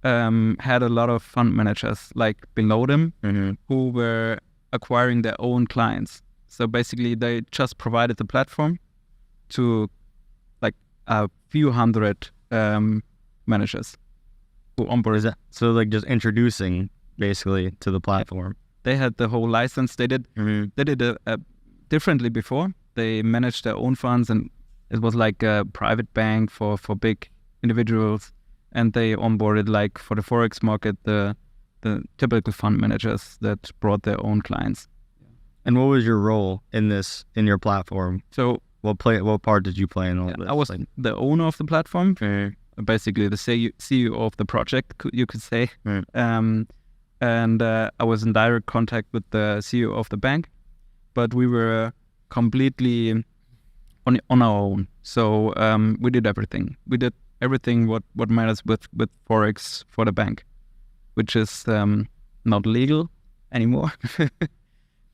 had a lot of fund managers like below them, who were acquiring their own clients. So basically, they just provided the platform to like a few hundred managers who onboard. So like just introducing basically to the platform. They had the whole license. They did it differently before. They managed their own funds, and it was like a private bank for big individuals. And they onboarded, like for the forex market, the typical fund managers that brought their own clients. And what was your role in your platform? So what part did you play in all this? I was the owner of the platform, basically the CEO of the project, you could say. And I was in direct contact with the CEO of the bank. but we were completely on our own. So we did everything. We did everything what matters with Forex for the bank, which is not legal anymore.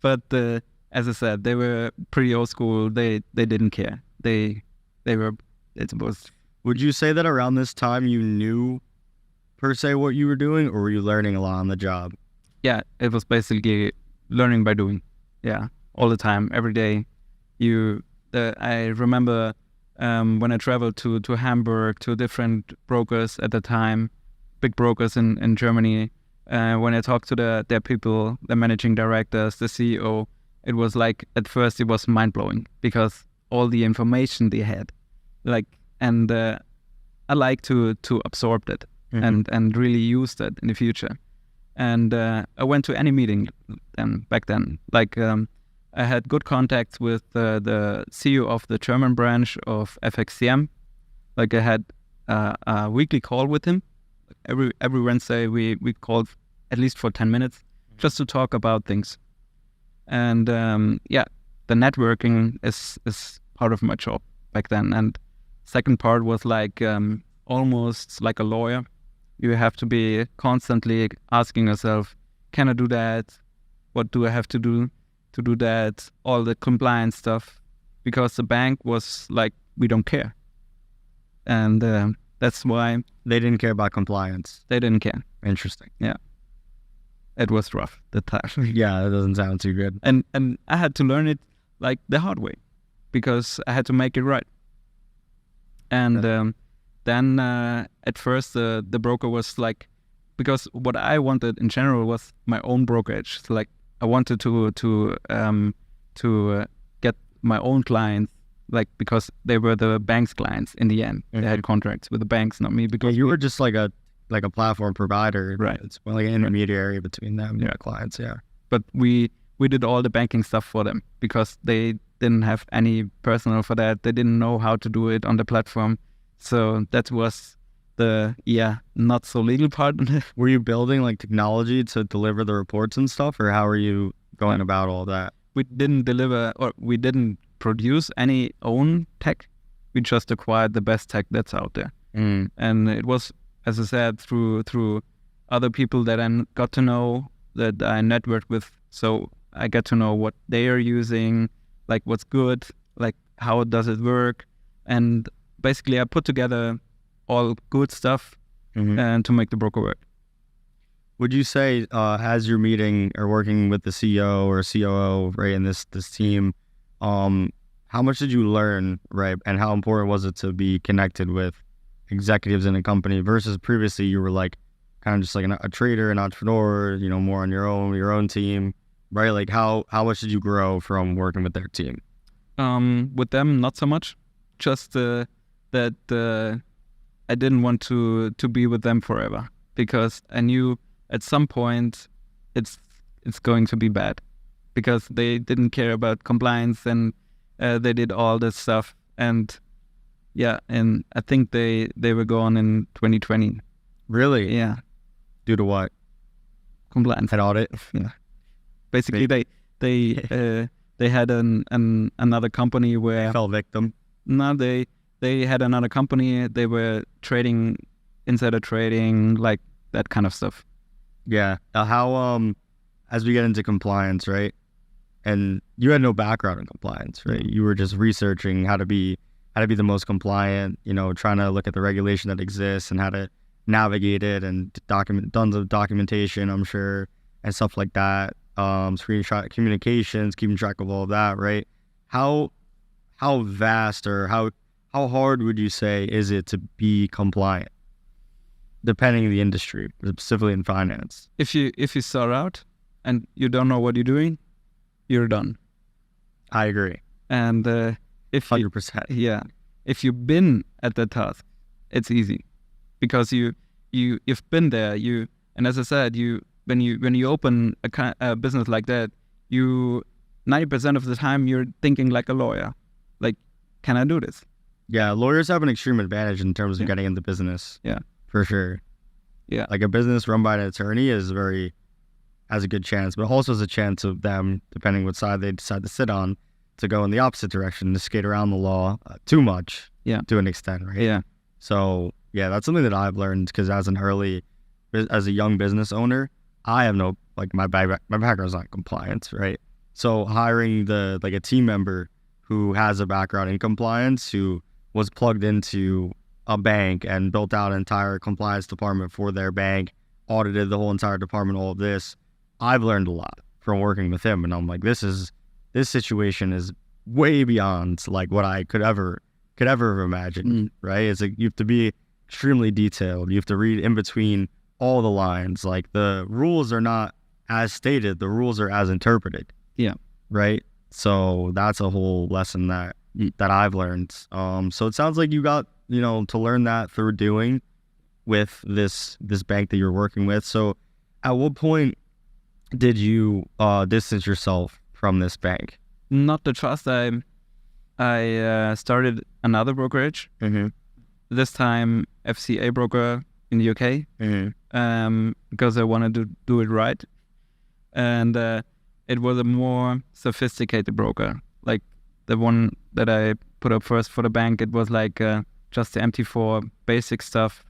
But as I said, they were pretty old school. They didn't care. They were. It was. Would you say that around this time you knew per se what you were doing, or were you learning a lot on the job? Yeah, it was basically learning by doing. Yeah, all the time, every day. I remember when I traveled to Hamburg, to different brokers at the time, big brokers in Germany. When I talked to their people, the managing directors, the CEO, it was like, at first it was mind blowing because all the information they had, and I like to absorb that and really use that in the future. And I went to any meeting back then. I had good contacts with the CEO of the German branch of FXCM. I had a weekly call with him. Every Wednesday we called at least for 10 minutes just to talk about things. And the networking is part of my job back then. And second part was almost like a lawyer. You have to be constantly asking yourself, can I do that? What do I have to do that? All the compliance stuff. Because the bank was like, we don't care. And that's why... They didn't care about compliance. They didn't care. Interesting. Yeah. It was rough, the time. Yeah, that doesn't sound too good. And I had to learn it the hard way because I had to make it right. And then at first the broker was because what I wanted in general was my own brokerage. So I wanted to get my own clients, because they were the bank's clients in the end. They had contracts with the banks, not me. Because you were just like a platform provider, right? It's like an intermediary between them and their clients, yeah. But we did all the banking stuff for them because they didn't have any personnel for that. They didn't know how to do it on the platform. So that was the not so legal part. Were you building technology to deliver the reports and stuff, or how are you going about all that? We didn't deliver, or we didn't produce any own tech. We just acquired the best tech that's out there. And it was, as I said, through other people that I got to know, that I networked with. So I get to know what they are using, what's good, how does it work. And basically I put together all good stuff and to make the broker work. Would you say as you're meeting or working with the CEO or COO, right, in this team, how much did you learn, right? And how important was it to be connected with executives in a company versus previously you were kind of just a trader, an entrepreneur, more on your own team, right? How much did you grow from working with their team? With them, not so much. Just that I didn't want to be with them forever because I knew at some point it's going to be bad because they didn't care about compliance and they did all this stuff. And and I think they were gone in 2020. Really? Yeah. Due to what? Compliance. An audit? Yeah. Basically, they had another company where... They fell victim? No, they had another company. They were trading, insider trading, that kind of stuff. Yeah. How, as we get into compliance, right? And you had no background in compliance, right? You were just researching how to be the most compliant, trying to look at the regulation that exists and how to navigate it and document tons of documentation, I'm sure, and stuff like that. Screenshot communications, keeping track of all of that, right? How vast or how hard would you say is it to be compliant, depending on the industry, specifically in finance? If you start out and you don't know what you're doing, you're done. I agree. And if 100%. If you've been at that task, it's easy because you've been there. And as I said, when you open a business like that, 90% of the time you're thinking like a lawyer. Can I do this? Yeah, lawyers have an extreme advantage in terms of getting into business. Yeah, for sure. Yeah, a business run by an attorney is very has a good chance, but also has a chance of them, depending what side they decide to sit on, to go in the opposite direction, to skate around the law too much to an extent, right? Yeah. So yeah, that's something that I've learned because as a young business owner, I have no, like my background's not compliance, right? So hiring a team member who has a background in compliance, who was plugged into a bank and built out an entire compliance department for their bank, audited the whole entire department, all of this, I've learned a lot from working with him. And I'm like, this situation is way beyond like what I could ever have imagined, right? It's like you have to be extremely detailed. You have to read in between all the lines. Like the rules are not as stated, the rules are as interpreted. Yeah. Right? So that's a whole lesson that I've learned. So it sounds like you got, to learn that through doing with this bank that you're working with. So at what point did you distance yourself from this bank? Not the trust. I started another brokerage. This time FCA broker in the UK. Because I wanted to do it right. And it was a more sophisticated broker. Like the one that I put up first for the bank, it was like just the MT4 basic stuff,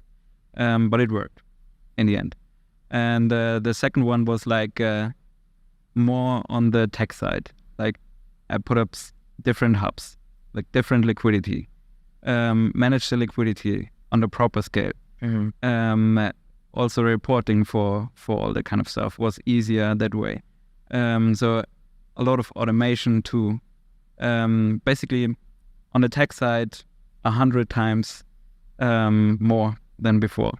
but it worked in the end. And the second one was like more on the tech side. Like I put up different hubs, like different liquidity, manage the liquidity on the proper scale. Also reporting for all that kind of stuff was easier that way. So a lot of automation too. Basically on the tech side, 100 times more than before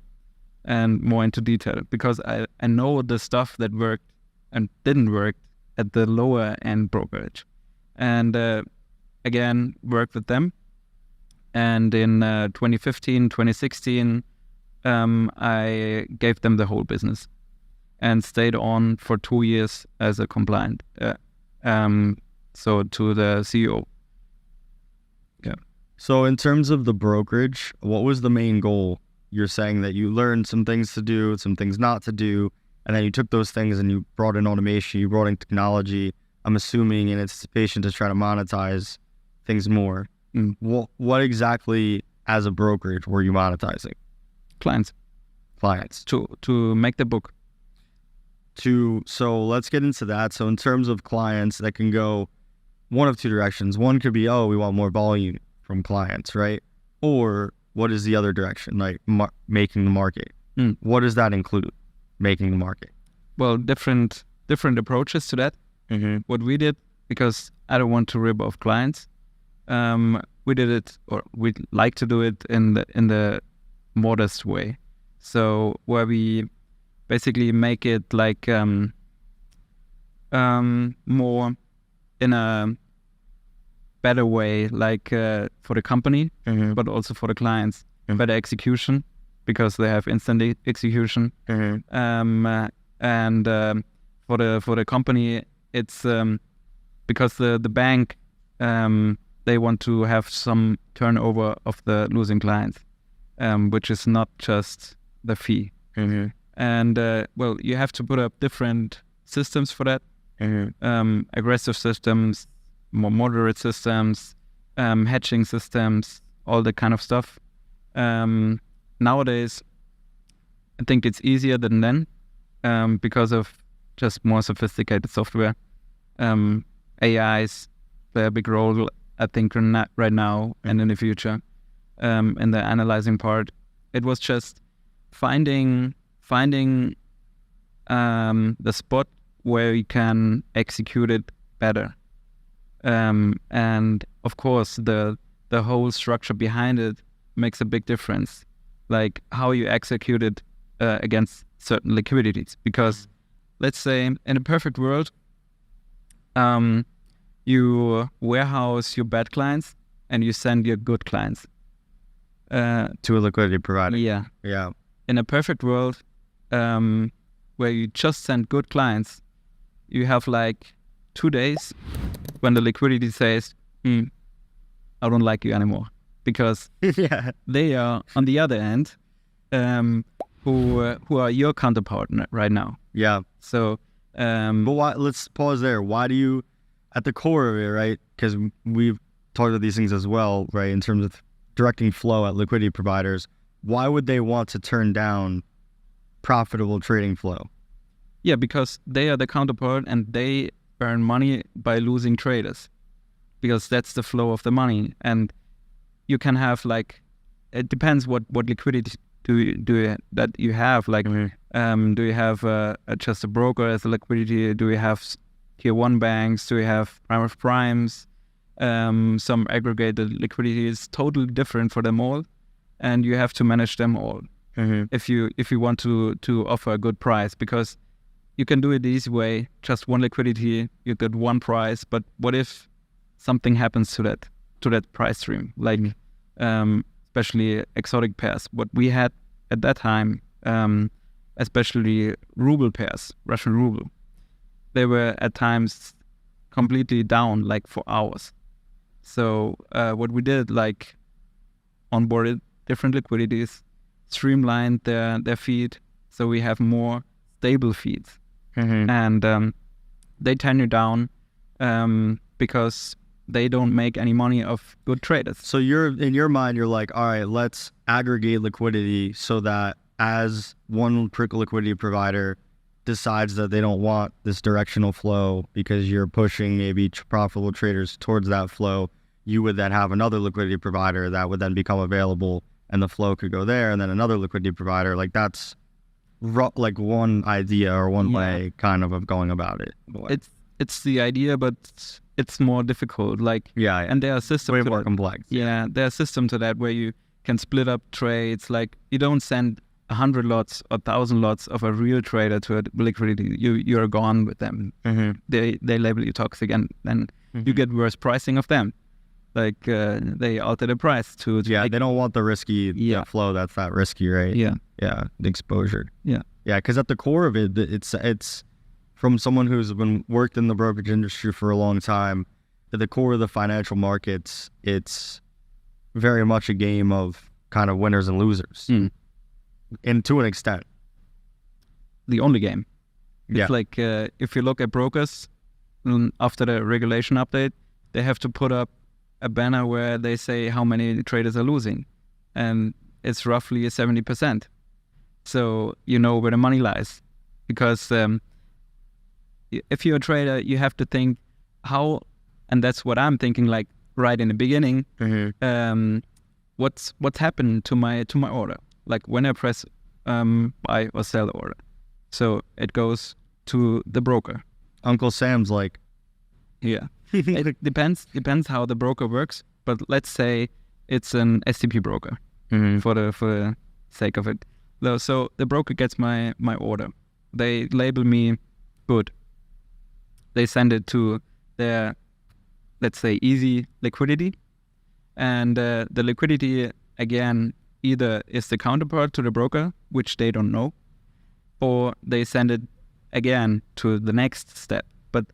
and more into detail because I know the stuff that worked and didn't work at the lower end brokerage. And again, worked with them. And in 2015, 2016, I gave them the whole business and stayed on for 2 years as a compliant. So to the CEO. Yeah. So in terms of the brokerage, what was the main goal? You're saying that you learned some things to do, some things not to do, and then you took those things and you brought in automation, you brought in technology, I'm assuming in anticipation to try to monetize things more. What exactly as a brokerage were you monetizing? Clients. To make the book. So let's get into that. So in terms of clients, that can go one of two directions. One could be, we want more volume from clients, right? Or what is the other direction, like making the market? What does that include, making the market? Well, different approaches to that. What we did, because I don't want to rip off clients, we did it, or we'd like to do it in the modest way. So where we basically make it like more in a better way, like for the company, but also for the clients. Better execution because they have instant execution. And for the company, it's because the bank they want to have some turnover of the losing clients, which is not just the fee. And well, you have to put up different systems for that. Aggressive systems, more moderate systems, hedging systems, all that kind of stuff. Nowadays, I think it's easier than then because of just more sophisticated software. AIs play a big role, I think, right now and in the future. In the analyzing part, it was just finding the spot where we can execute it better. And of course, the whole structure behind it makes a big difference, like how you execute it against certain liquidities. Because let's say in a perfect world, you warehouse your bad clients and you send your good clients to a liquidity provider. Yeah. In a perfect world, where you just send good clients, you have like 2 days when the liquidity says, I don't like you anymore, because they are on the other end, who are your counterpart right now. Yeah. So But why? Let's pause there. Why do you, at the core of it, right? Because we've talked about these things as well, right? In terms of directing flow at liquidity providers, why would they want to turn down profitable trading flow? Yeah, because they are the counterpart and they earn money by losing traders, because that's the flow of the money. And you can have like, it depends what liquidity that you have. Like, do you have just a broker as a liquidity? Do you have tier one banks? Do you have prime of primes? Some aggregated liquidity is totally different for them all, and you have to manage them all if you want to offer a good price, because you can do it the easy way, just one liquidity, you get one price. But what if something happens to that price stream, like especially exotic pairs, what we had at that time, especially ruble pairs, Russian ruble, they were at times completely down, like for hours. So what we did, like, onboarded different liquidities, streamlined their feed, so we have more stable feeds, and they turn you down because they don't make any money of good traders. So in your mind, you're like, all right, let's aggregate liquidity so that as one liquidity provider decides that they don't want this directional flow because you're pushing maybe profitable traders towards that flow, you would then have another liquidity provider that would then become available and the flow could go there, and then another liquidity provider. Like, that's like one idea or one way kind of going about it. It's the idea, but it's more difficult. Like, and there are systems way to more that. complex. Yeah, there are systems to that where you can split up trades. Like, you don't send 100 lots or 1,000 lots of a real trader to a liquidity. You're gone with them. They label you toxic, and then you get worse pricing of them. Like, they alter the price to they don't want the risky flow. That's not risky, right? The exposure. Because at the core of it, it's from someone who's been worked in the brokerage industry for a long time. At the core of the financial markets, it's very much a game of kind of winners and losers, and to an extent, the only game. It's like, if you look at brokers, after the regulation update, they have to put up a banner where they say how many traders are losing, and it's roughly 70%. So you know where the money lies, because if you're a trader, you have to think how, and that's what I'm thinking. Like, right in the beginning, what's happened to my order? Like, when I press buy or sell the order, so it goes to the broker. Uncle Sam's like, it depends how the broker works, but let's say it's an STP broker for the sake of it. So the broker gets my order. They label me good. They send it to their, let's say, easy liquidity, and the liquidity again either is the counterpart to the broker, which they don't know, or they send it again to the next step. But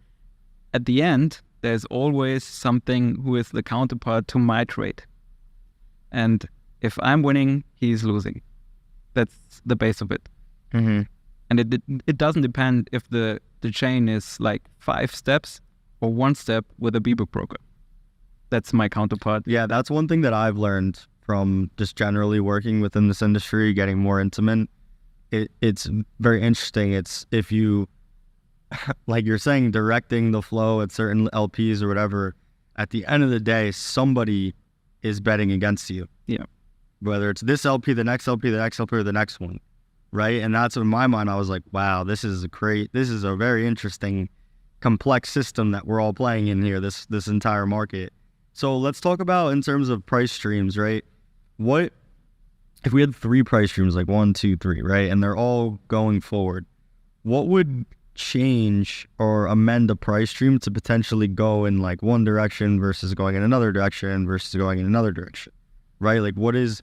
at the end, there's always something who is the counterpart to my trade. And if I'm winning, he's losing. That's the base of it. And it doesn't depend if the chain is like 5 steps or 1 step with a B-book broker. That's my counterpart. Yeah, that's one thing that I've learned from just generally working within this industry, getting more intimate. It's very interesting. It's if you, like you're saying, directing the flow at certain LPs or whatever, at the end of the day, somebody is betting against you. Whether it's this LP, the next LP, the next LP, or the next one, right? And that's in my mind, I was like, wow, this is a very interesting, complex system that we're all playing in here, this entire market. So let's talk about in terms of price streams, right? What if we had 3 price streams, like 1, 2, 3, right? And they're all going forward. What would change or amend a price stream to potentially go in like one direction versus going in another direction versus going in another direction, right? Like, what is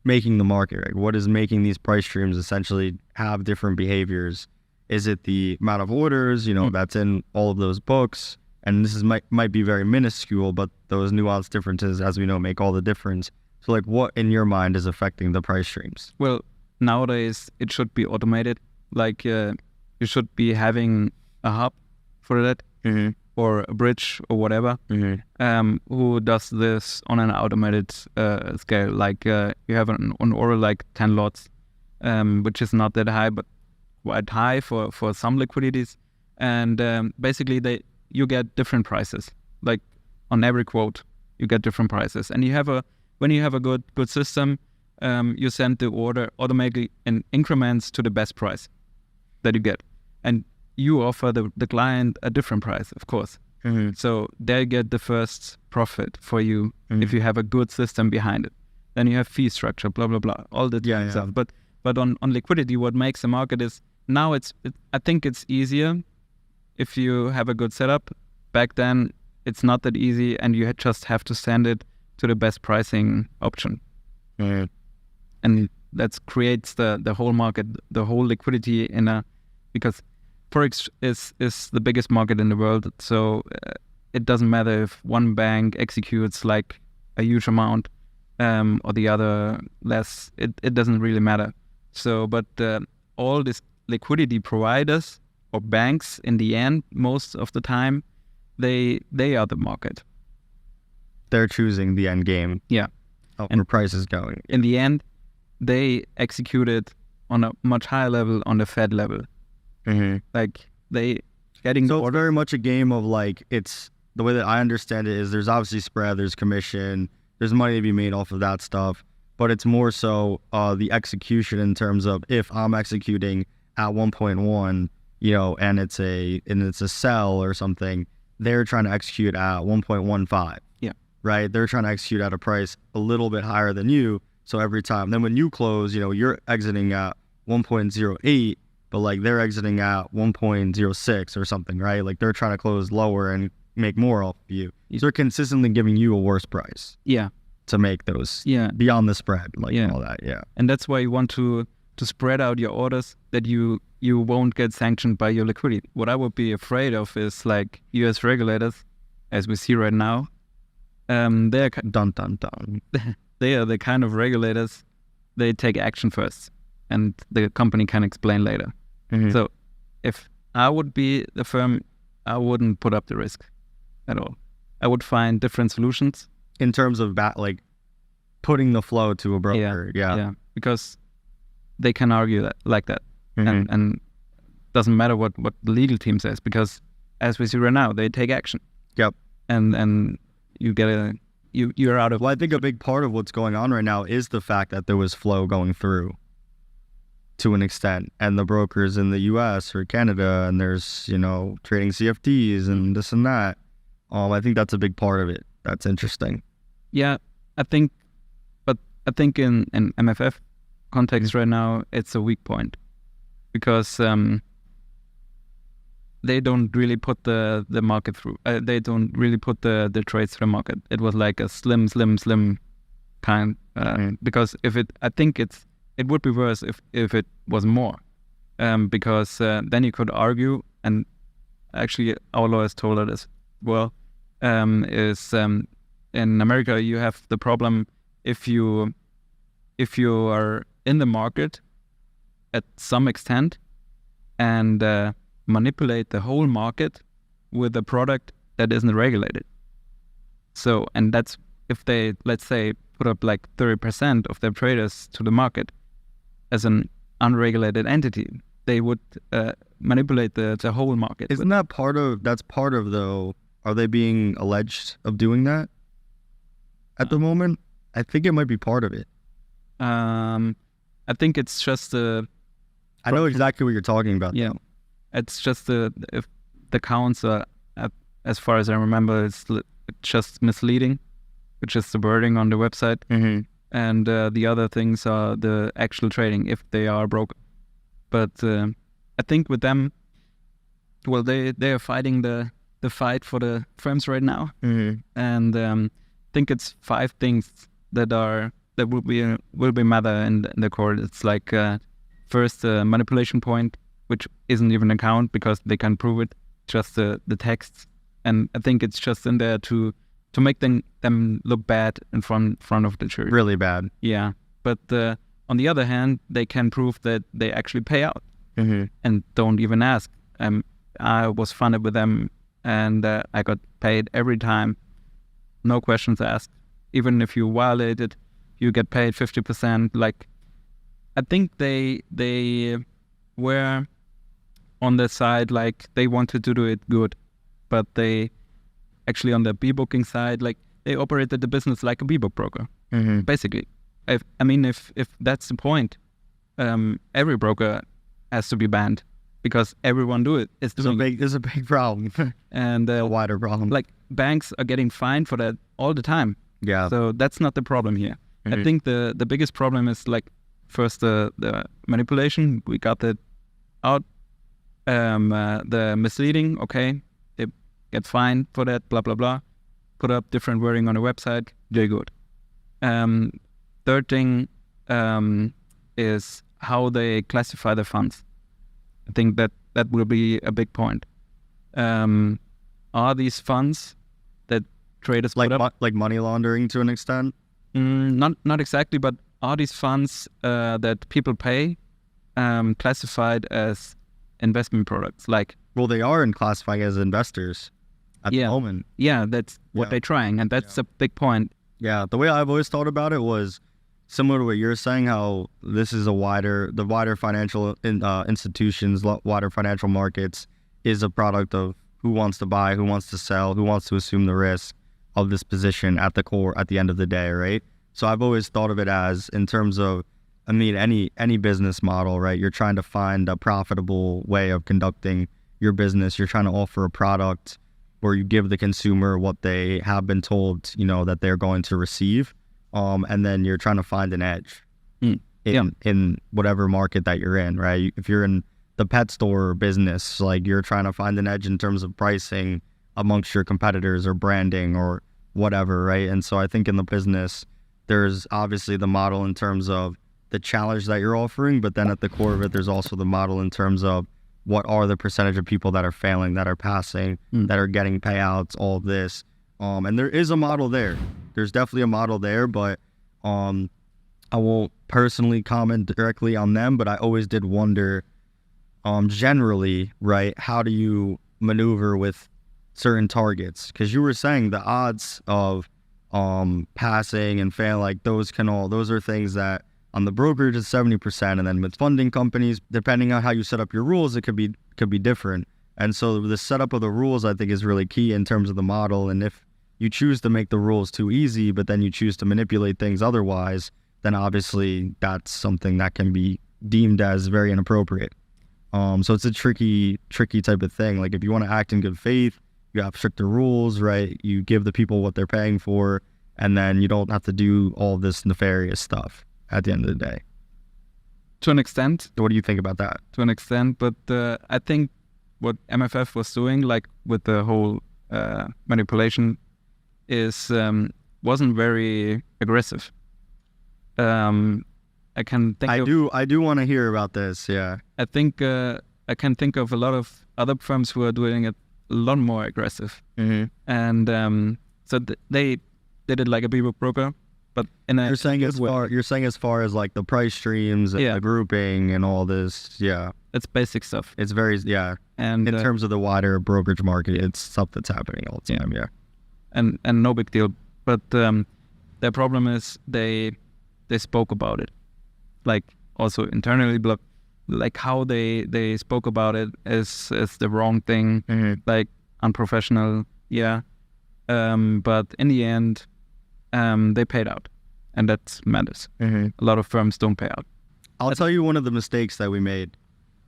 making the market, right? What is making these price streams essentially have different behaviors? Is it the amount of orders, that's in all of those books? And this might be very minuscule, but those nuanced differences, as we know, make all the difference. So, like, what in your mind is affecting the price streams? Well, nowadays it should be automated. Like, you should be having a hub for that, or a bridge or whatever, who does this on an automated scale. Like you have an order like 10 lots, which is not that high, but quite high for some liquidities. And basically you get different prices. Like on every quote, you get different prices. And when you have a good system, you send the order automatically in increments to the best price that you get. And you offer the client a different price, of course. So they get the first profit for you if you have a good system behind it. Then you have fee structure, blah, blah, blah, all that stuff. But on liquidity, what makes the market is now I think it's easier if you have a good setup. Back then, it's not that easy, and you just have to send it to the best pricing option. And that creates the whole market, the whole liquidity because Forex is the biggest market in the world, so it doesn't matter if one bank executes like a huge amount or the other less. It doesn't really matter. So, but all these liquidity providers or banks, in the end, most of the time, they are the market. They're choosing the end game. Yeah, and the price is going. In the end, they execute it on a much higher level, on the Fed level. Like they getting so it's very much a game of like, it's the way that I understand it is there's obviously spread, there's commission, there's money to be made off of that stuff, but it's more so the execution in terms of if I'm executing at 1.1, and it's a sell or something, they're trying to execute at 1.15. Yeah. Right? They're trying to execute at a price a little bit higher than you. So every time, then when you close, you're exiting at 1.08, but like they're exiting at 1.06 or something, right? Like they're trying to close lower and make more off of you. So they're consistently giving you a worse price. Yeah. To make those beyond the spread, like all that. Yeah. And that's why you want to spread out your orders, that you won't get sanctioned by your liquidity. What I would be afraid of is like US regulators, as we see right now. They're dun dun dun. They are the kind of regulators, they take action first, and the company can explain later. So if I would be the firm, I wouldn't put up the risk at all. I would find different solutions. In terms of like putting the flow to a broker. Yeah. Because they can argue that like that. And doesn't matter what the legal team says, because as we see right now, they take action. Yep. And you get you're out of... Well, I think a big part of what's going on right now is the fact that there was flow going through to an extent, and the brokers in the US or Canada, and there's, trading CFDs and this and that. I think that's a big part of it. That's interesting. Yeah, I think in MFF context right now, it's a weak point, because they don't really put the market through. They don't really put the trades through the market. It was like a slim kind. Because I think it would be worse if it was more, because then you could argue, and actually our lawyers told us as well, in America you have the problem if you are in the market at some extent and manipulate the whole market with a product that isn't regulated. So, and that's if they, let's say, put up like 30% of their traders to the market as an unregulated entity, they would manipulate the whole market. Isn't that part of though, are they being alleged of doing that at the moment? I think it might be part of it. I think it's just I know exactly what you're talking about. Yeah, it's just if the counts are, as far as I remember, it's just misleading, which is the wording on the website, and the other things are the actual trading if they are broken. But I think with them, well, they are fighting the fight for the firms right now, and I think it's 5 things that will be matter in the court. It's like first manipulation point, which isn't even a count because they can prove it, just the texts, and I think it's just in there to make them look bad in front of the jury. Really bad. Yeah, but on the other hand, they can prove that they actually pay out. and don't even ask. I was funded with them, and I got paid every time, no questions asked. Even if you violate it, you get paid 50%. Like, I think they were on the side, like they wanted to do it good, but they actually on the booking side, like they operated the business like a book broker, basically. If that's the point, every broker has to be banned because everyone do it. It's a big problem, and a wider problem. Like banks are getting fined for that all the time. Yeah. So that's not the problem here. I think the biggest problem is like first the manipulation. We got that out. The misleading. Okay, they get fined for that. Blah blah blah. Put up different wording on the website. They're good. Third thing is how they classify the funds. I think that will be a big point. Are these funds that traders like put up like money laundering to an extent? Not exactly, but are these funds that people pay classified as investment products? Like, well, they are classifying as investors at the moment. Yeah, that's what they're trying, and that's a big point. Yeah, the way I've always thought about it was similar to what you're saying, how this is the wider financial institutions, wider financial markets is a product of who wants to buy, who wants to sell, who wants to assume the risk of this position at the core at the end of the day, right? So I've always thought of it as in terms of, I mean, any business model, right? You're trying to find a profitable way of conducting your business. You're trying to offer a product where you give the consumer what they have been told, that they're going to receive. And then you're trying to find an edge in whatever market that you're in, right? If you're in the pet store business, like you're trying to find an edge in terms of pricing amongst your competitors or branding or whatever, right? And so I think in the business, there's obviously the model in terms of the challenge that you're offering, but then at the core of it, there's also the model in terms of what are the percentage of people that are failing, that are passing, that are getting payouts, all of this. And there is a model there. There's definitely a model there, but I won't personally comment directly on them, but I always did wonder, generally, right, how do you maneuver with certain targets? Because you were saying the odds of passing and failing, like those are things that on the brokerage is 70%, and then with funding companies, depending on how you set up your rules, it could be different. And so the setup of the rules, I think, is really key in terms of the model. And if you choose to make the rules too easy, but then you choose to manipulate things otherwise, then obviously that's something that can be deemed as very inappropriate. So it's a tricky type of thing. Like if you want to act in good faith, you have stricter rules, right? You give the people what they're paying for, and then you don't have to do all this nefarious stuff at the end of the day. To an extent. What do you think about that? To an extent, but I think what MFF was doing, like with the whole manipulation, is wasn't very aggressive. I can think. I do want to hear about this. Yeah. I think I can think of a lot of other firms who are doing it a lot more aggressive, and so they did it like a B-book broker. But you're saying as far as like the price streams and the grouping and all this, it's basic stuff. It's very and in terms of the wider brokerage market, it's stuff that's happening all the time, and no big deal. But their problem is they spoke about it, like also internally, but like how they spoke about it is the wrong thing, like unprofessional, but in the end. They paid out, and that matters. A lot of firms don't pay out. I'll tell you one of the mistakes that we made.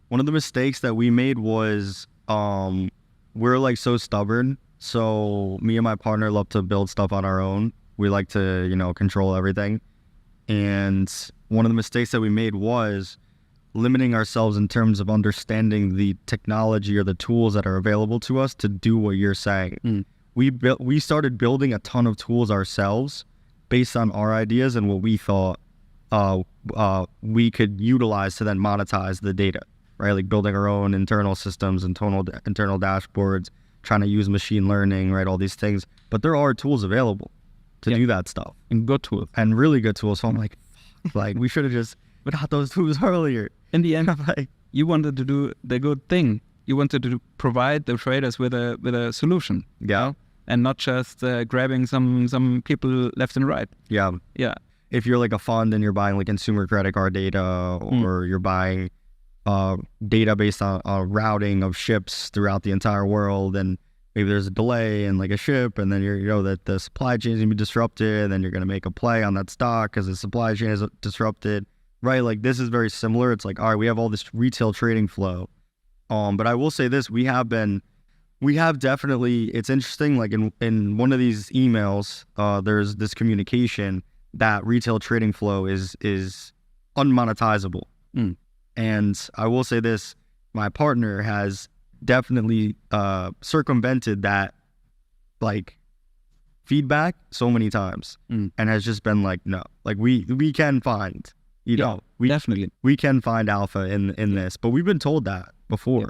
One of the mistakes that we made was we're like so stubborn. So me and my partner love to build stuff on our own. We like to, control everything. And one of the mistakes that we made was limiting ourselves in terms of understanding the technology or the tools that are available to us to do what you're saying. We started building a ton of tools ourselves based on our ideas and what we thought we could utilize to then monetize the data, right? Like building our own internal systems, internal dashboards, trying to use machine learning, right? All these things. But there are tools available to do that stuff. And good tools. And really good tools. So I'm like we should have just got those tools earlier. In the end, you wanted to do the good thing. You wanted to provide the traders with a solution. Yeah. And not just grabbing some people left and right. Yeah. Yeah. If you're like a fund and you're buying like consumer credit card data, or you're buying data based on routing of ships throughout the entire world, and maybe there's a delay in like a ship, and then you know that the supply chain is gonna be disrupted, and then you're gonna make a play on that stock because the supply chain is disrupted, right? Like this is very similar. It's like, all right, we have all this retail trading flow, but I will say this: we have definitely. It's interesting. Like in one of these emails, there's this communication that retail trading flow is unmonetizable. And I will say this: my partner has definitely circumvented that like feedback so many times, and has just been like, no, like we can find, you know, we can find alpha in this, but we've been told that before.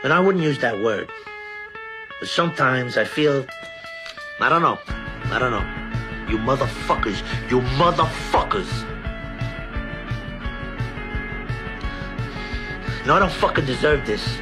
And I wouldn't use that word. But sometimes I feel, I don't know. You motherfuckers. No, I don't fucking deserve this.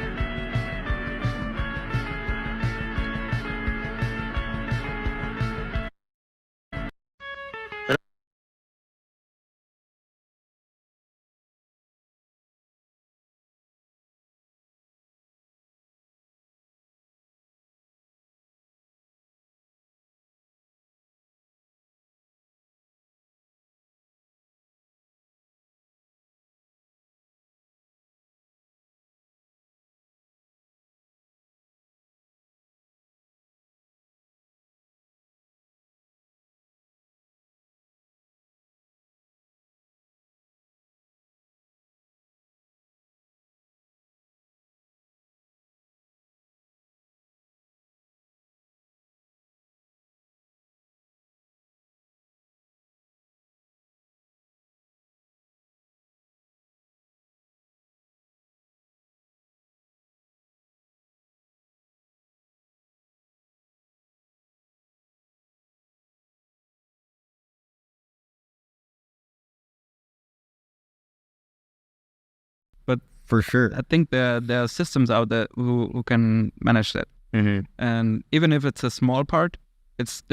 But For sure. I think there are systems out there who can manage that. And even if it's a small part, it's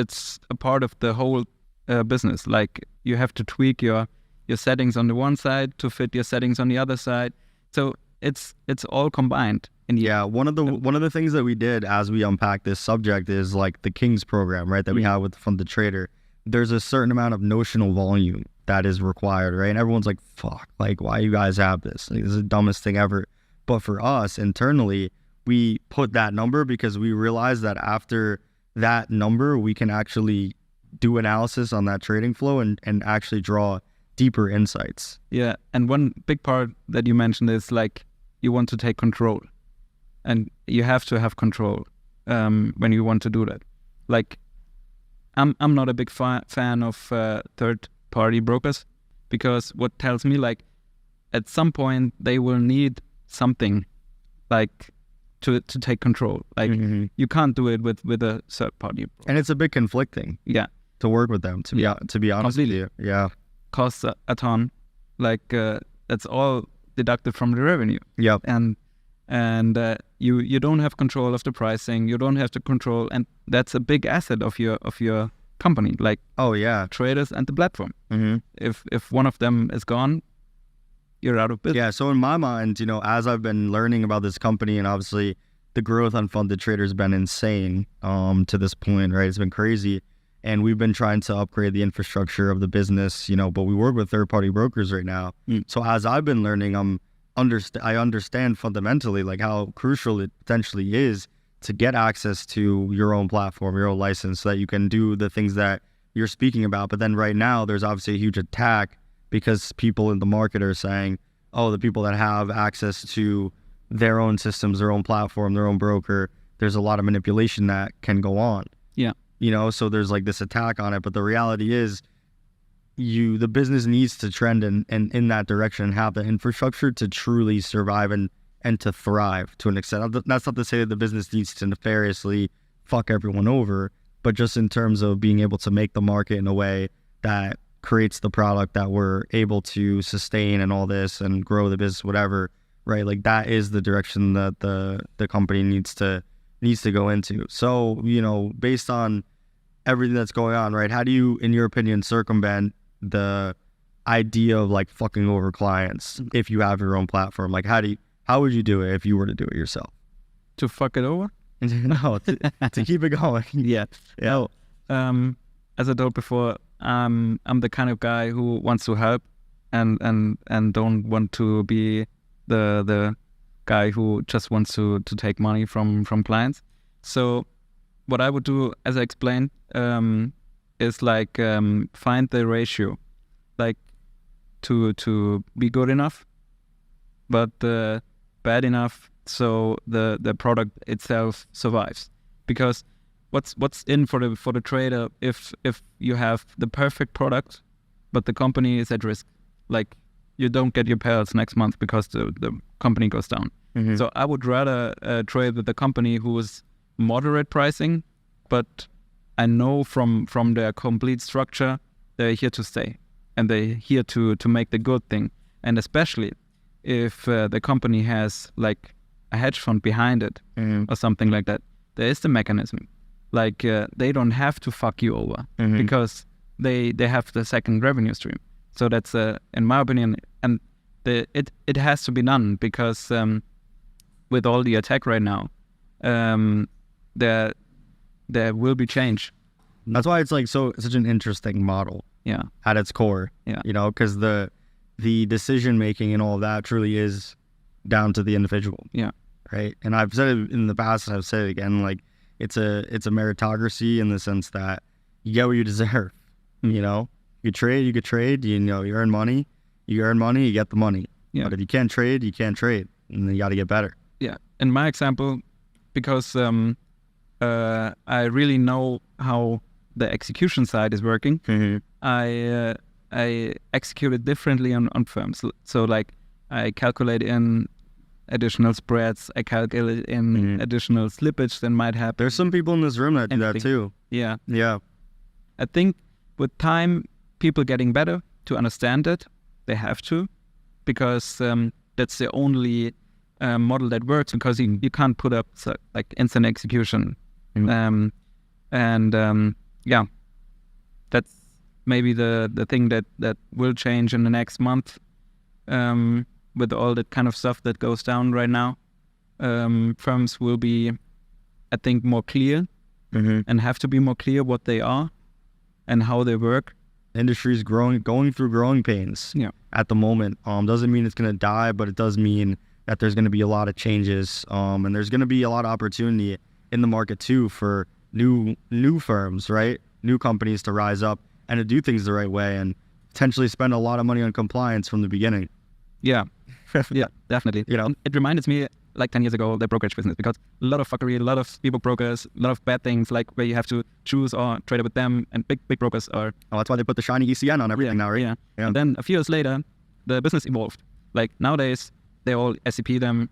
a part of the whole business. Like you have to tweak your settings on the one side to fit your settings on the other side. So it's all combined. Yeah, one of the things that we did as we unpack this subject is like the Kings program, right? That we have with the funded trader. There's a certain amount of notional volume that is required, right? And everyone's like, fuck, like why you guys have this? Like, this is the dumbest thing ever. But for us internally, we put that number because we realized that after that number, we can actually do analysis on that trading flow and actually draw deeper insights. Yeah, and one big part that you mentioned is like you want to take control. And you have to have control when you want to do that. Like, I'm not a big fan of third-party brokers because what tells me like at some point they will need something like to take control. Like you can't do it with a third-party broker. And it's a bit conflicting. Yeah, to work with them. To be honest completely. with you, yeah, costs a ton. Like that's all deducted from the revenue. Yep. And you don't have control of the pricing. You don't have the control, and that's a big asset of your company. Like traders and the platform. If one of them is gone, you're out of business. Yeah. So in my mind, as I've been learning about this company, and obviously the growth on funded trader has been insane to this point, right? It's been crazy, and we've been trying to upgrade the infrastructure of the business, but we work with third-party brokers right now. So as I've been learning, I understand fundamentally like how crucial it potentially is to get access to your own platform, your own license, so that you can do the things that you're speaking about. But then right now there's obviously a huge attack because people in the market are saying, oh, the people that have access to their own systems, their own platform, their own broker, there's a lot of manipulation that can go on. Yeah. So there's like this attack on it. But the reality is the business needs to trend in that direction and have the infrastructure to truly survive and to thrive to an extent. That's not to say that the business needs to nefariously fuck everyone over, but just in terms of being able to make the market in a way that creates the product that we're able to sustain and all this and grow the business, whatever, right? Like that is the direction that the company needs to go into. So, based on everything that's going on, right? How do you, in your opinion, circumvent the idea of like fucking over clients if you have your own platform? Like how would you do it if you were to do it yourself? To fuck it over? No, to keep it going. Yeah. No, as I told before, I'm the kind of guy who wants to help and don't want to be the guy who just wants to take money from clients. So what I would do, as I explained, is like find the ratio, like to be good enough, but bad enough so the product itself survives. Because what's in for the trader if you have the perfect product, but the company is at risk, like you don't get your payouts next month because the company goes down. So I would rather trade with the company who is moderate pricing, but I know from their complete structure, they're here to stay, and they're here to make the good thing. And especially if the company has like a hedge fund behind it or something like that, there is the mechanism. Like they don't have to fuck you over because they have the second revenue stream. So that's in my opinion, and it has to be done because with all the attack right now, there will be change. That's why it's like such an interesting model. Yeah. At its core. Yeah. You know, because the decision making and all of that truly is down to the individual. Yeah. Right. And I've said it in the past, and I've said it again, like it's a meritocracy in the sense that you get what you deserve. You know, you could trade, you know, you earn money, you get the money. Yeah. But if you can't trade, you can't trade. And then you got to get better. Yeah. In my example, because I really know how the execution side is working, I execute it differently on firms. So like I calculate in additional spreads, I calculate in additional slippage that might happen. There's some people in this room that do that too. Yeah. Yeah. I think with time, people getting better to understand it, they have to, because that's the only model that works, because you can't put up like instant execution. Yeah, that's maybe the thing that will change in the next month with all that kind of stuff that goes down right now. Firms will be, I think, more clear and have to be more clear what they are and how they work. Industry's going through growing pains at the moment. Doesn't mean it's going to die, but it does mean that there's going to be a lot of changes, and there's going to be a lot of opportunity in the market too for new firms, right? New companies to rise up and to do things the right way and potentially spend a lot of money on compliance from the beginning. Yeah, yeah, definitely. You know, it reminded me like 10 years ago, the brokerage business, because a lot of fuckery, a lot of people brokers, a lot of bad things, like where you have to choose or trade with them, and big brokers are... Oh, that's why they put the shiny ECN on everything now, right? Yeah. And then a few years later, the business evolved. Like nowadays, they all SCP them,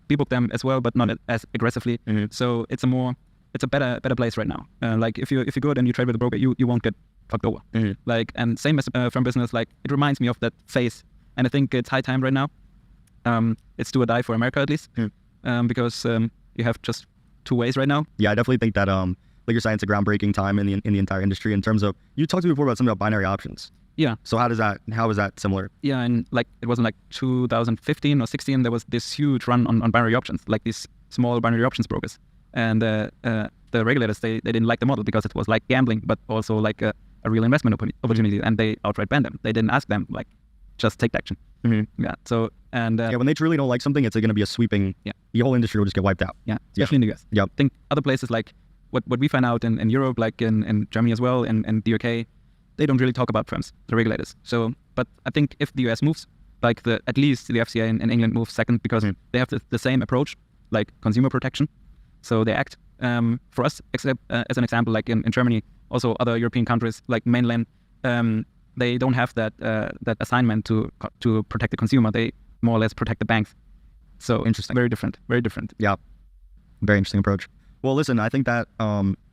people them as well, but not as aggressively. So it's a better place right now. Like if you go and you trade with a broker, you won't get fucked over. Like, and same as firm business, like it reminds me of that phase. And I think it's high time right now. It's do or die for America at least, because you have just two ways right now. Yeah, I definitely think that like you're saying, it's a groundbreaking time in the entire industry in terms of, you talked to me before about something about binary options. Yeah. So how is that similar? Yeah, and like it was in like 2015 or 16, there was this huge run on binary options, like these small binary options brokers. And the regulators, they didn't like the model because it was like gambling, but also like a real investment opportunity, and they outright banned them. They didn't ask them, like, just take action. Yeah. So, and when they truly don't like something, it's going to be a sweeping. Yeah. The whole industry will just get wiped out. Yeah. Especially in the US. Yeah. I think other places, like what we find out in Europe, like in Germany as well, and the UK, they don't really talk about firms, the regulators. So, but I think if the US moves, like at least the FCA in England moves second, because they have the same approach, like consumer protection. So they act for us, except as an example, like in Germany, also other European countries like mainland, they don't have that assignment to protect the consumer. They more or less protect the banks. So interesting. Very different. Yeah, very interesting approach. Well, listen, I think that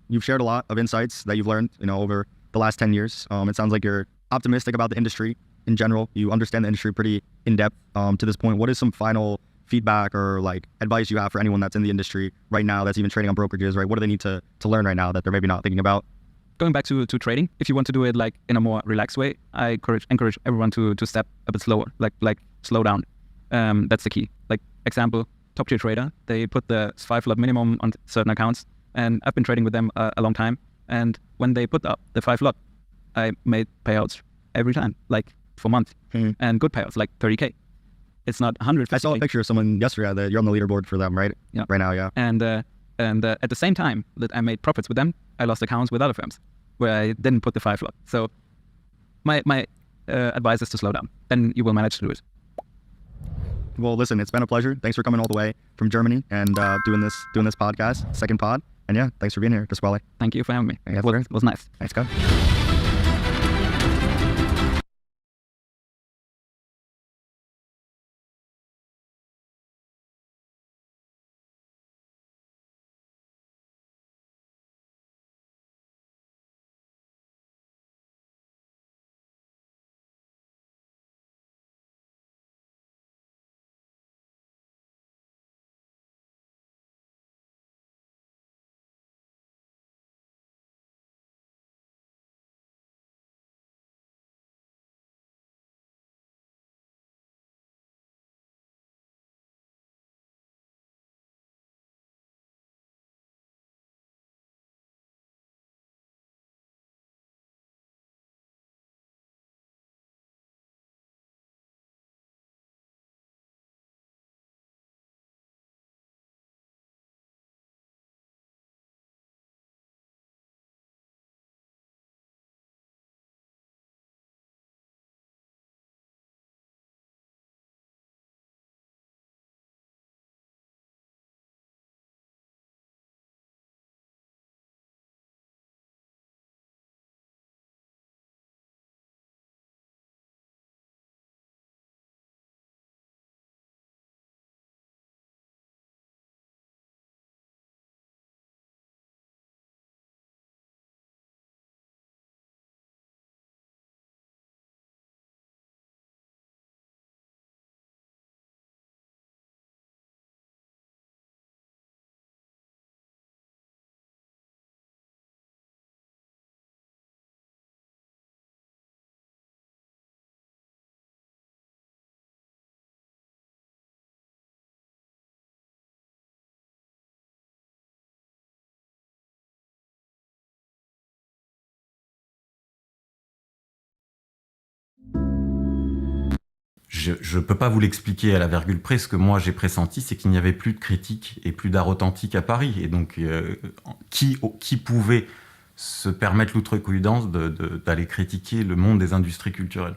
you've shared a lot of insights that you've learned, over the last 10 years. It sounds like you're optimistic about the industry in general. You understand the industry pretty in depth to this point. What is some final feedback or like advice you have for anyone that's in the industry right now, that's even trading on brokerages, right? What do they need to learn right now that they're maybe not thinking about? Going back to trading, if you want to do it like in a more relaxed way, I encourage everyone to step a bit slower, like slow down. That's the key. Like example, top tier trader, they put the 5 lot minimum on certain accounts, and I've been trading with them a long time. And when they put up the 5 lot, I made payouts every time, like for months, and good payouts, like 30K. It's not 150. I saw a picture of someone yesterday that you're on the leaderboard for them, right? Yeah. Right now, yeah. And at the same time that I made profits with them, I lost accounts with other firms where I didn't put the 5 lot. So my advice is to slow down. Then you will manage to do it. Well, listen, it's been a pleasure. Thanks for coming all the way from Germany and doing this podcast, second pod. And yeah, thanks for being here, Pasquale. Thank you for having me. Yeah, It was nice. Thanks, guys. je peux pas vous l'expliquer à la virgule près. Ce que moi j'ai pressenti, c'est qu'il n'y avait plus de critiques et plus d'art authentique à Paris. Et donc, qui pouvait se permettre l'outrecuidance d'aller critiquer le monde des industries culturelles?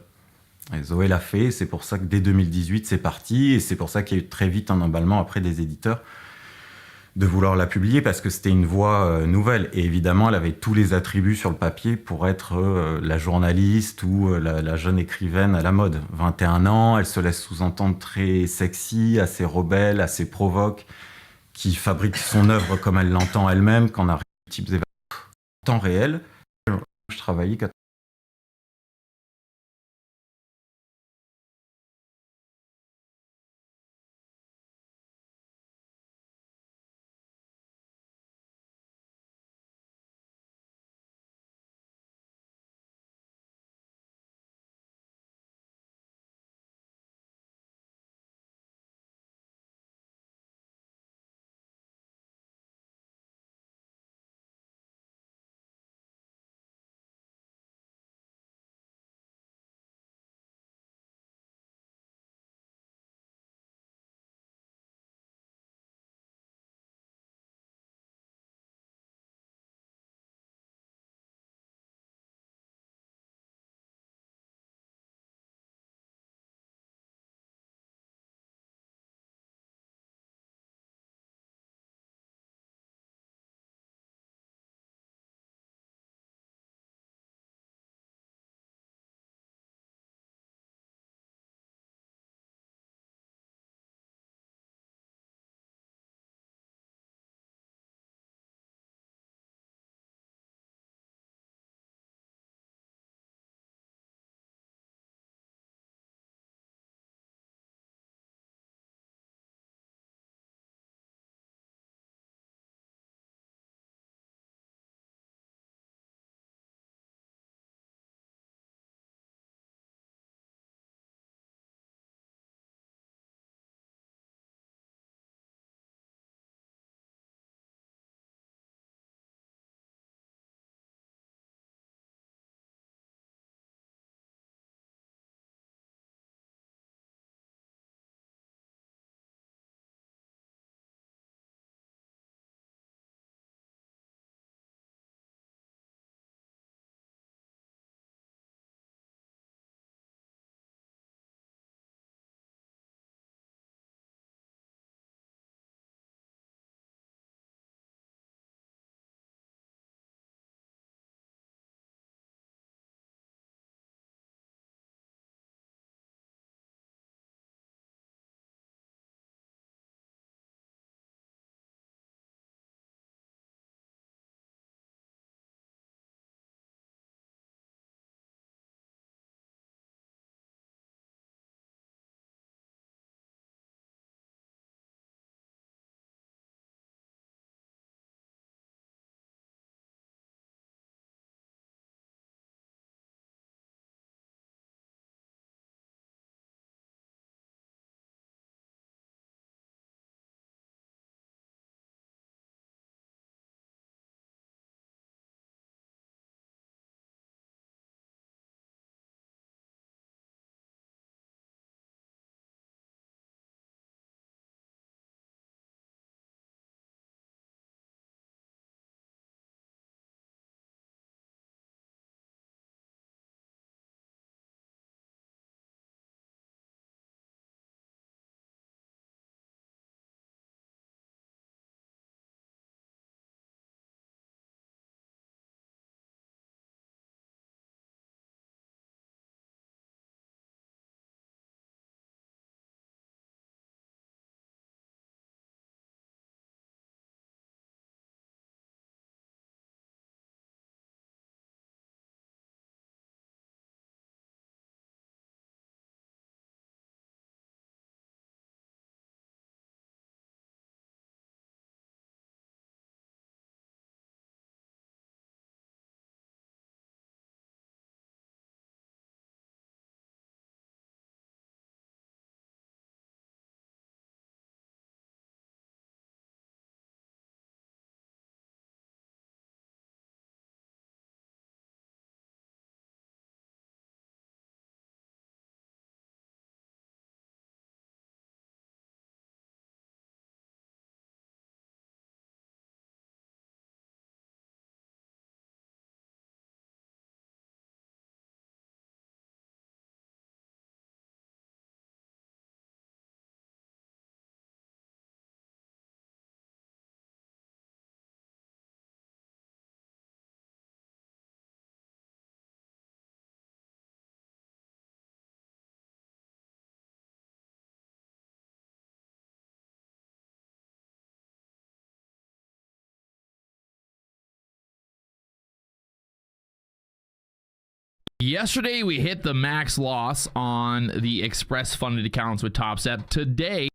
Et Zoé l'a fait, c'est pour ça que dès 2018 c'est parti, et c'est pour ça qu'il y a eu très vite un emballement après des éditeurs de vouloir la publier, parce que c'était une voix nouvelle. Et évidemment, elle avait tous les attributs sur le papier pour être la journaliste ou la jeune écrivaine à la mode. 21 ans, elle se laisse sous-entendre très sexy, assez rebelle, assez provoque, qui fabrique son œuvre comme elle l'entend elle-même, qu'en a types événements en temps réel. Je travaillais yesterday we hit the max loss on the express funded accounts with TopStep. Today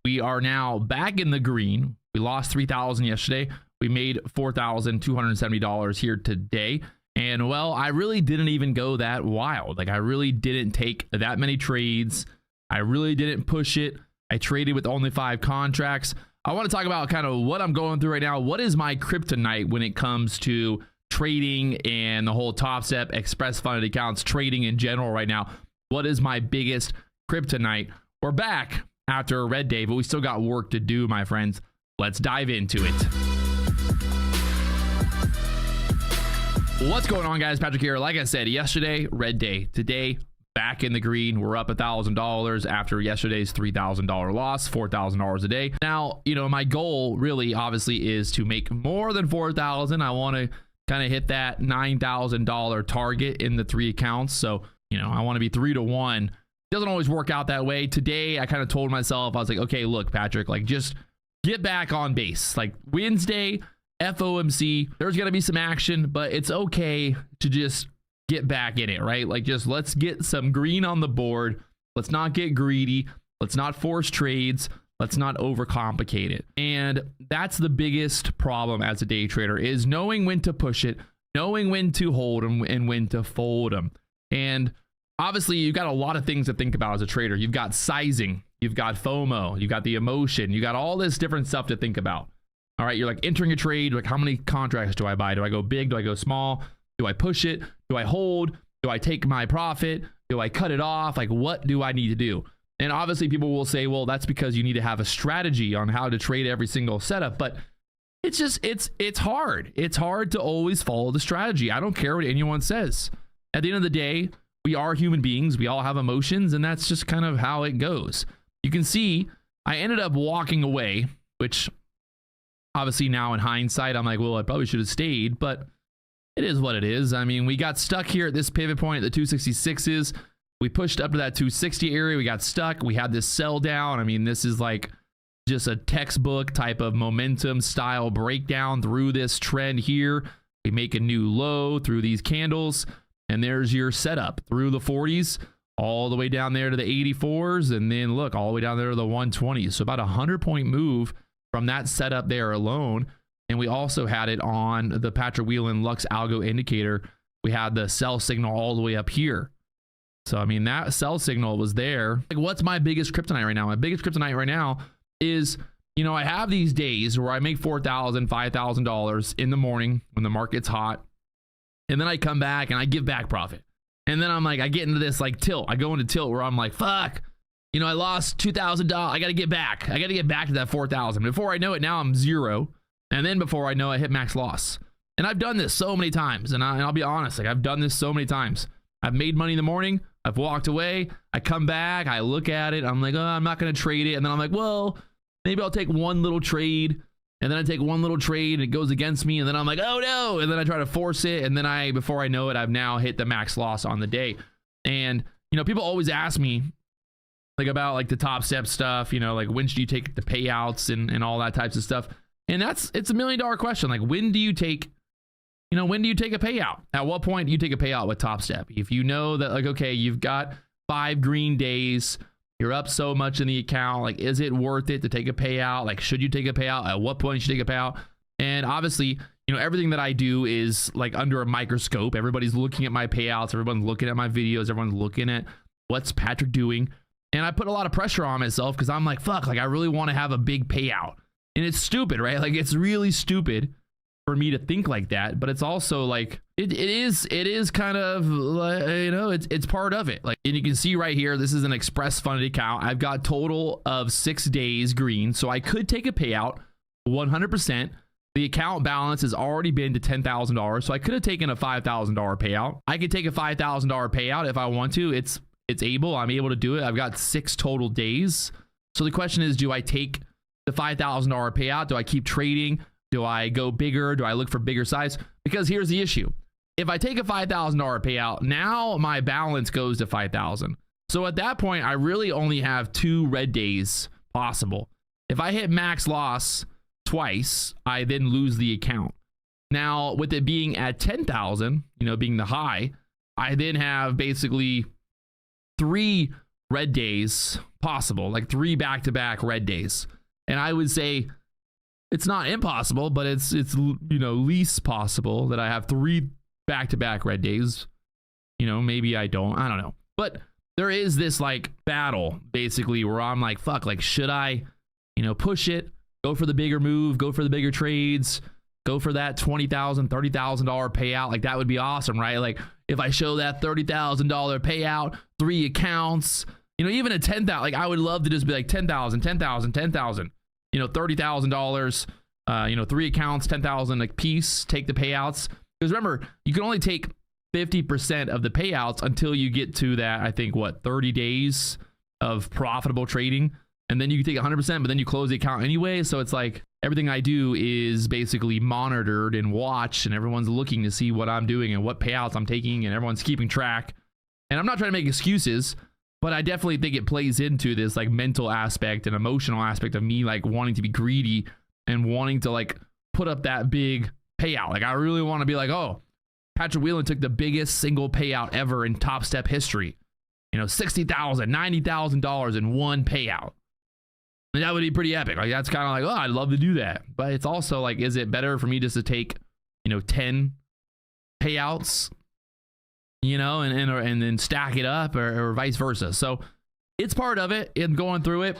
we are now back in the green. We lost $3,000 yesterday. We made $4,270 here today. And well, I really didn't even go that wild. Like, I really didn't take that many trades. I really didn't push it. I traded with only 5 contracts. I want to talk about kind of what I'm going through right now. What is my kryptonite when it comes to trading and the whole TopStep express funded accounts, trading in general right now? What is my biggest kryptonite? We're back after a red day, but we still got work to do, my friends. Let's dive into it. What's going on, guys? Patrick here. Like I said, yesterday, red day. Today, back in the green. We're up $1,000 after yesterday's $3,000 loss, $4,000 a day. Now, you know, my goal really obviously is to make more than $4,000. I want to kind of hit that $9,000 target in the 3 accounts. So, you know, I want to be 3 to 1. Doesn't always work out that way. Today, I kind of told myself, I was like, okay, look, Patrick, like, just get back on base. Like, Wednesday, FOMC, there's going to be some action, but it's okay to just get back in it, right? Like, just let's get some green on the board. Let's not get greedy. Let's not force trades. Let's not overcomplicate it. And that's the biggest problem as a day trader, is knowing when to push it, knowing when to hold them and when to fold them. And obviously, you've got a lot of things to think about as a trader. You've got sizing, you've got FOMO, you've got the emotion, you got all this different stuff to think about. All right, you're like entering a trade, like, how many contracts do I buy? Do I go big? Do I go small? Do I push it? Do I hold? Do I take my profit? Do I cut it off? Like, what do I need to do? And obviously people will say, well, that's because you need to have a strategy on how to trade every single setup. But it's just, it's hard. It's hard to always follow the strategy. I don't care what anyone says. At the end of the day, we are human beings. We all have emotions, and that's just kind of how it goes. You can see I ended up walking away, which obviously now in hindsight, I'm like, well, I probably should have stayed, but it is what it is. I mean, we got stuck here at this pivot point at the 266s. We pushed up to that 260 area. We got stuck. We had this sell down. I mean, this is like just a textbook type of momentum style breakdown through this trend here. We make a new low through these candles, and there's your setup through the 40s all the way down there to the 84s, and then look all the way down there to the 120s. So about a 100-point move from that setup there alone. And we also had it on the Patrick Whelan Lux Algo indicator. We had the sell signal all the way up here. So, I mean, that sell signal was there. Like, what's my biggest kryptonite right now? My biggest kryptonite right now is, you know, I have these days where I make $4,000, $5,000 in the morning when the market's hot. And then I come back and I give back profit. And then I'm like, I get into this like tilt. I go into tilt where I'm like, fuck, you know, I lost $2,000. I got to get back. I got to get back to that 4,000. Before I know it, now I'm 0. And then before I know it, I hit max loss. And I've done this so many times. And I'll be honest, like, I've done this so many times. I've made money in the morning. I've walked away. I come back. I look at it. I'm like, oh, I'm not going to trade it. And then I'm like, well, maybe I'll take one little trade. And then I take one little trade and it goes against me. And then I'm like, oh no. And then I try to force it. And then before I know it, I've now hit the max loss on the day. And, you know, people always ask me like about like the TopStep stuff, you know, like when should you take the payouts and all that types of stuff. And it's $1 million question. Like, when do you take, you know, when do you take a payout? At what point do you take a payout with TopStep? If you know that, like, okay, you've got 5 green days, you're up so much in the account, like, is it worth it to take a payout? Like, should you take a payout? At what point should you take a payout? And obviously, you know, everything that I do is like under a microscope. Everybody's looking at my payouts. Everyone's looking at my videos. Everyone's looking at what's Patrick doing. And I put a lot of pressure on myself because I'm like, fuck, like, I really want to have a big payout. And it's stupid, right? Like, it's really stupid for me to think like that, but it's also like, it is kind of, you know, it's part of it. Like, and you can see right here, this is an express funded account. I've got total of 6 days green. So I could take a payout 100%. The account balance has already been to $10,000. So I could have taken a $5,000 payout. I could take a $5,000 payout if I want to. I'm able to do it. I've got 6 total days. So the question is, do I take the $5,000 payout? Do I keep trading? Do I go bigger? Do I look for bigger size? Because here's the issue. If I take a $5,000 payout, now my balance goes to 5,000. So at that point, I really only have 2 red days possible. If I hit max loss twice, I then lose the account. Now, with it being at 10,000, you know, being the high, I then have basically 3 red days possible, like 3 back-to-back red days. And I would say it's not impossible, but it's least possible that I have 3 back-to-back red days. Maybe I don't know. But there is this like battle basically where I'm like, fuck, like should I, push it, go for the bigger move, go for the bigger trades, go for that $20,000, $30,000 payout. Like that would be awesome, right? Like if I show that $30,000 payout, 3 accounts, even a 10,000, like I would love to just be like 10,000, 10,000, 10,000, $30,000, 3 accounts, 10,000 a piece, take the payouts. Because remember, you can only take 50% of the payouts until you get to that, I think, 30 days of profitable trading. And then you can take 100%, but then you close the account anyway. So it's like everything I do is basically monitored and watched, and everyone's looking to see what I'm doing and what payouts I'm taking, and everyone's keeping track. And I'm not trying to make excuses, but I definitely think it plays into this like mental aspect and emotional aspect of me like wanting to be greedy and wanting to like put up that big payout. Like I really want to be like, oh, Patrick Whelan took the biggest single payout ever in TopStep history. $60,000, $90,000 in one payout. And that would be pretty epic. Like that's kind of like, oh, I'd love to do that. But it's also like, is it better for me just to take, 10 payouts, and then stack it up or vice versa? So it's part of it in going through it.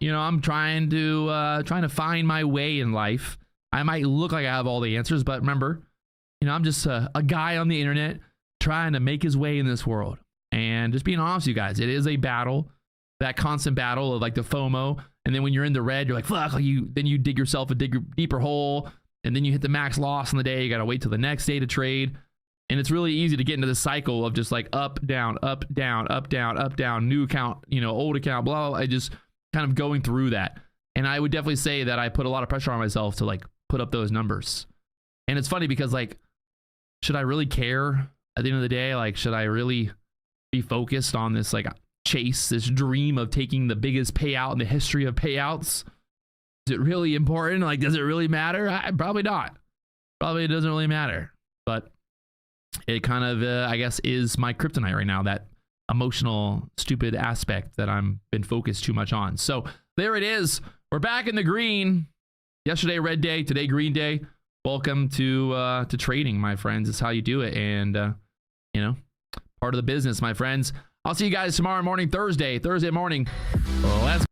I'm trying to find my way in life. I might look like I have all the answers, but remember, I'm just a guy on the internet trying to make his way in this world. And just being honest with you guys, it is a battle, that constant battle of like the FOMO. And then when you're in the red, you're like, fuck, then you dig yourself a deeper hole. And then you hit the max loss in the day. You got to wait till the next day to trade. And it's really easy to get into the cycle of just like up, down, up, down, up, down, up, down, new account, old account, blah, blah. I just kind of going through that. And I would definitely say that I put a lot of pressure on myself to like put up those numbers. And it's funny because like, should I really care at the end of the day? Like, should I really be focused on this like chase, this dream of taking the biggest payout in the history of payouts? Is it really important? Like, does it really matter? Probably not. Probably it doesn't really matter. But it kind of, I guess, is my kryptonite right now, that emotional, stupid aspect that I'm been focused too much on. So there it is. We're back in the green. Yesterday, red day. Today, green day. Welcome to trading, my friends. It's how you do it. And, part of the business, my friends. I'll see you guys tomorrow morning, Thursday morning. Let's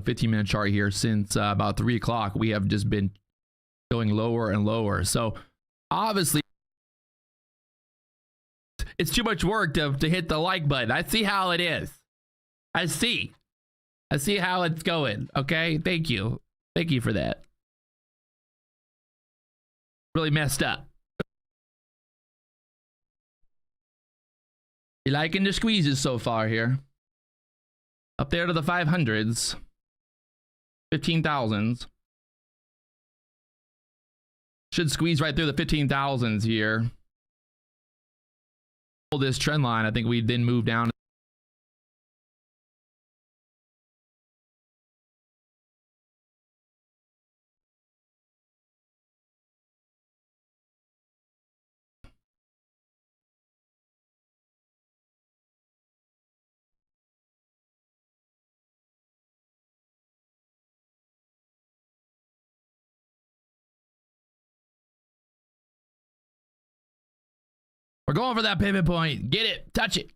the 15-minute chart here since about 3 o'clock. We have just been going lower and lower. So obviously it's too much work to hit the like button. I see how it is. I see how it's going. Okay. Thank you for that. Really messed up. You liking the squeezes so far here? Up there to the 500s. 15,000s. Should squeeze right through the 15,000s here. This trend line, I think we then move down. We're going for that pivot point. Get it. Touch it.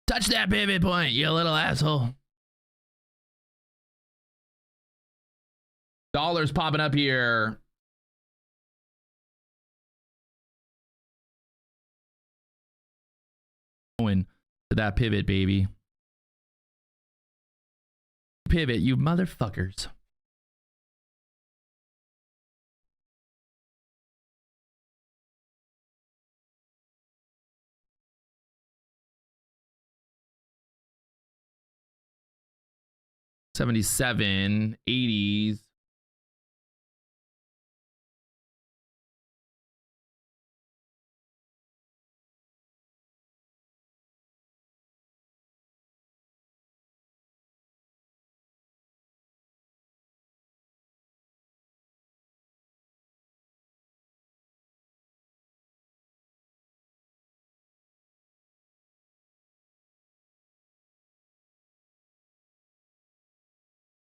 Touch that pivot point, you little asshole. Dollars popping up here. Going to that pivot, baby. Pivot, you motherfuckers. '77, '80s.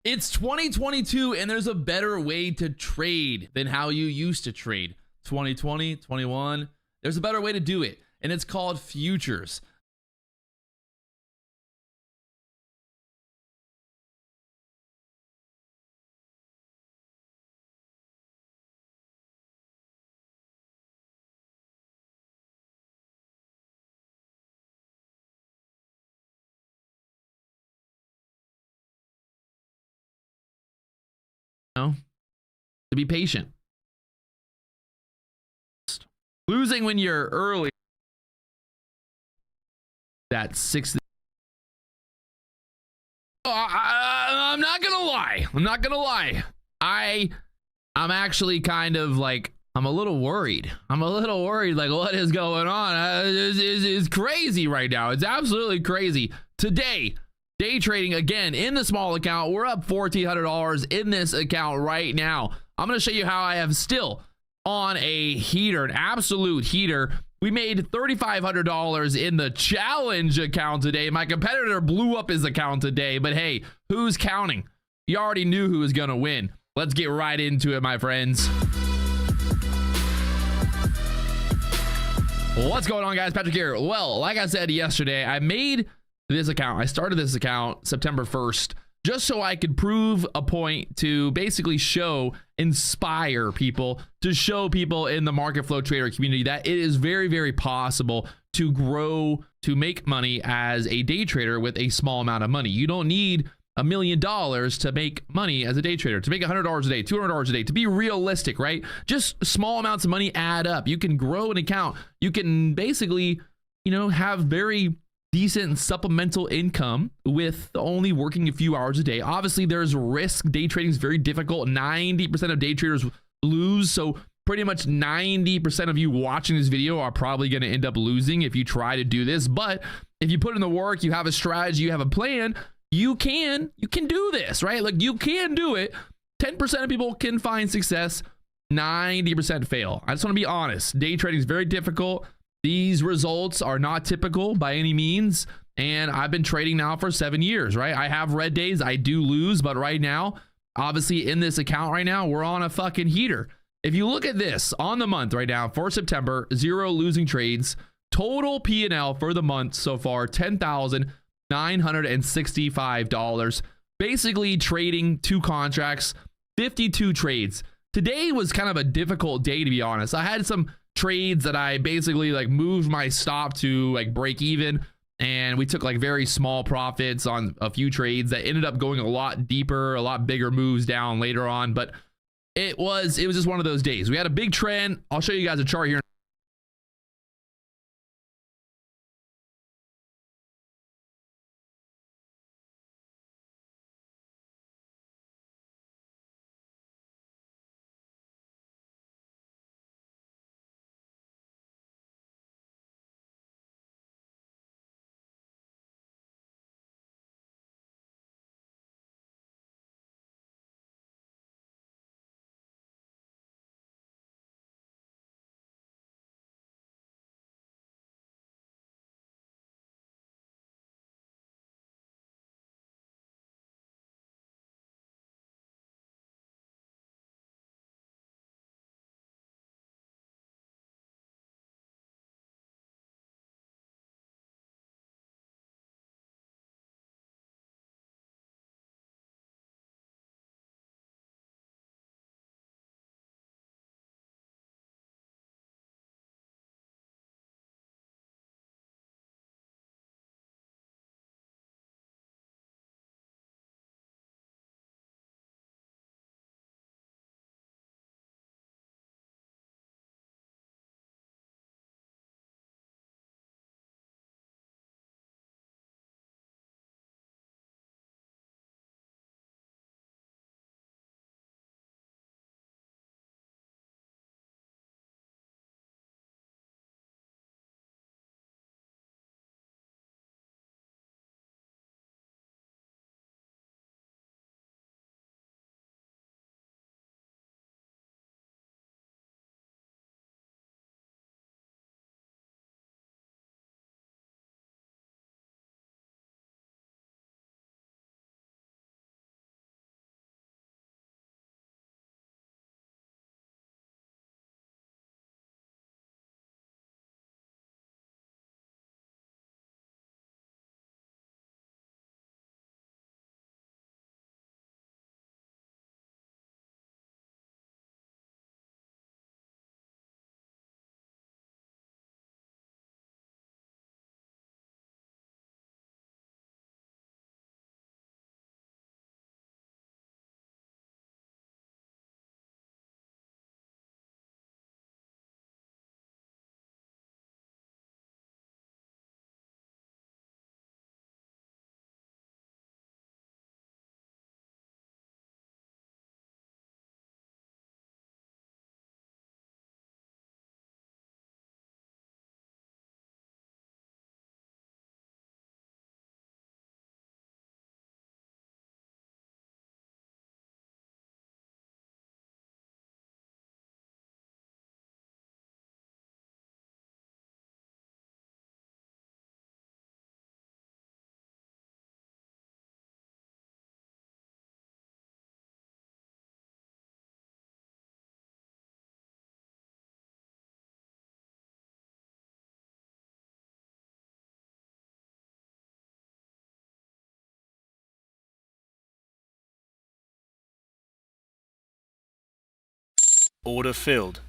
It's 2022 and there's a better way to trade than how you used to trade. 2020, 21, there's a better way to do it, and it's called futures. To be patient. Losing when you're early. That 6. I'm not gonna lie. I'm not gonna lie. I'm actually kind of like, I'm a little worried. I'm a little worried. Like, what is going on? It's crazy right now. It's absolutely crazy. Today, day trading again in the small account. We're up $1,400 in this account right now. I'm going to show you how I have still on a heater, an absolute heater. We made $3,500 in the challenge account today. My competitor blew up his account today, but hey, who's counting? You already knew who was going to win. Let's get right into it, my friends. What's going on, guys? Patrick here. Well, like I said yesterday, I made this account. I started this account September 1st just so I could prove a point to basically inspire people, to show people in the market flow trader community that it is very, very possible to grow, to make money as a day trader with a small amount of money. You don't need $1 million to make money as a day trader, to make $100 a day, $200 a day, to be realistic, right? Just small amounts of money add up. You can grow an account. You can basically, have very decent supplemental income with only working a few hours a day. Obviously, there's risk. Day trading is very difficult. 90% of day traders lose. So pretty much 90% of you watching this video are probably going to end up losing if you try to do this. But if you put in the work, you have a strategy, you have a plan, you can do this, right? Like, you can do it. 10% of people can find success. 90% fail. I just want to be honest. Day trading is very difficult. These results are not typical by any means, and I've been trading now for 7 years, right? I have red days, I do lose, but right now, obviously in this account right now, we're on a fucking heater. If you look at this on the month right now for September, 0 losing trades, total P&L for the month so far, $10,965. Basically trading 2 contracts, 52 trades. Today was kind of a difficult day, to be honest. I had some trades that I basically moved my stop to break even, and we took very small profits on a few trades that ended up going a lot deeper, a lot bigger moves down later on. But it was just one of those days. We had a big trend. I'll show you guys a chart here. Order filled.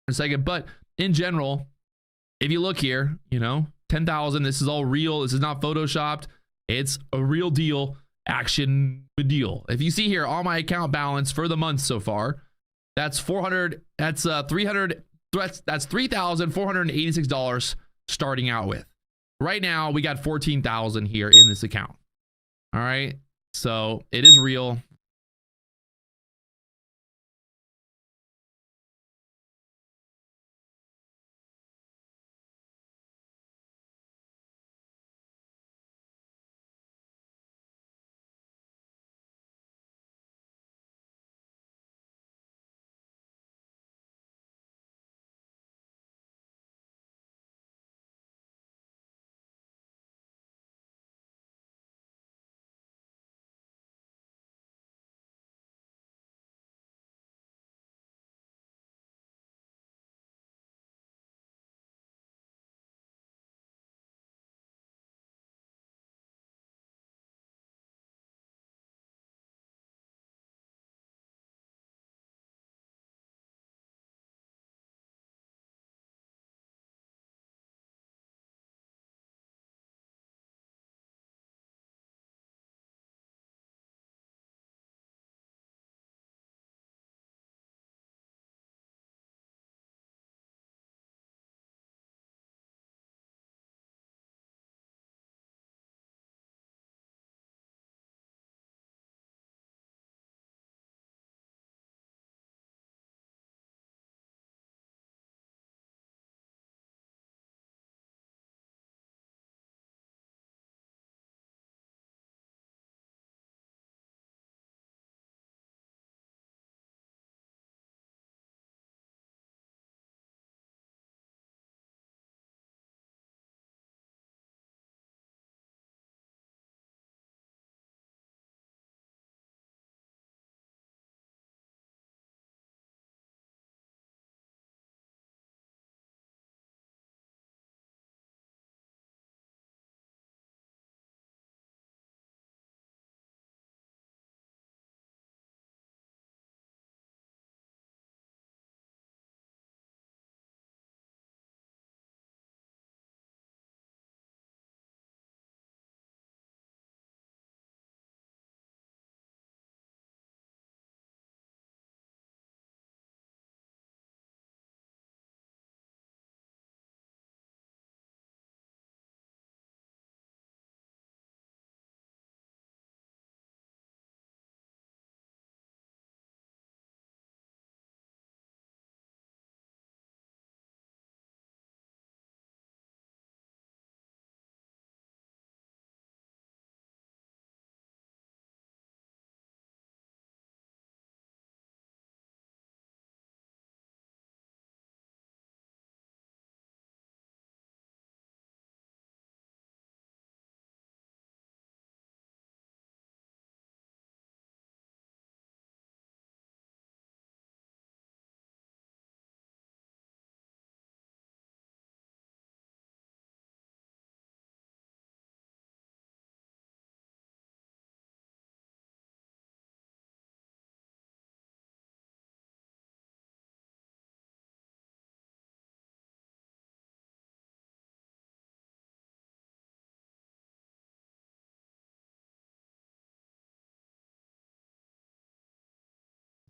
a second. But in general, if you look here, you know, 10,000, this is all real. This is not photoshopped. It's a real deal action deal. If you see here on my account balance for the month so far, that's 400, that's 300, that's $3,486 starting out with. Right now, we got 14,000 here in this account. All right. So it is real.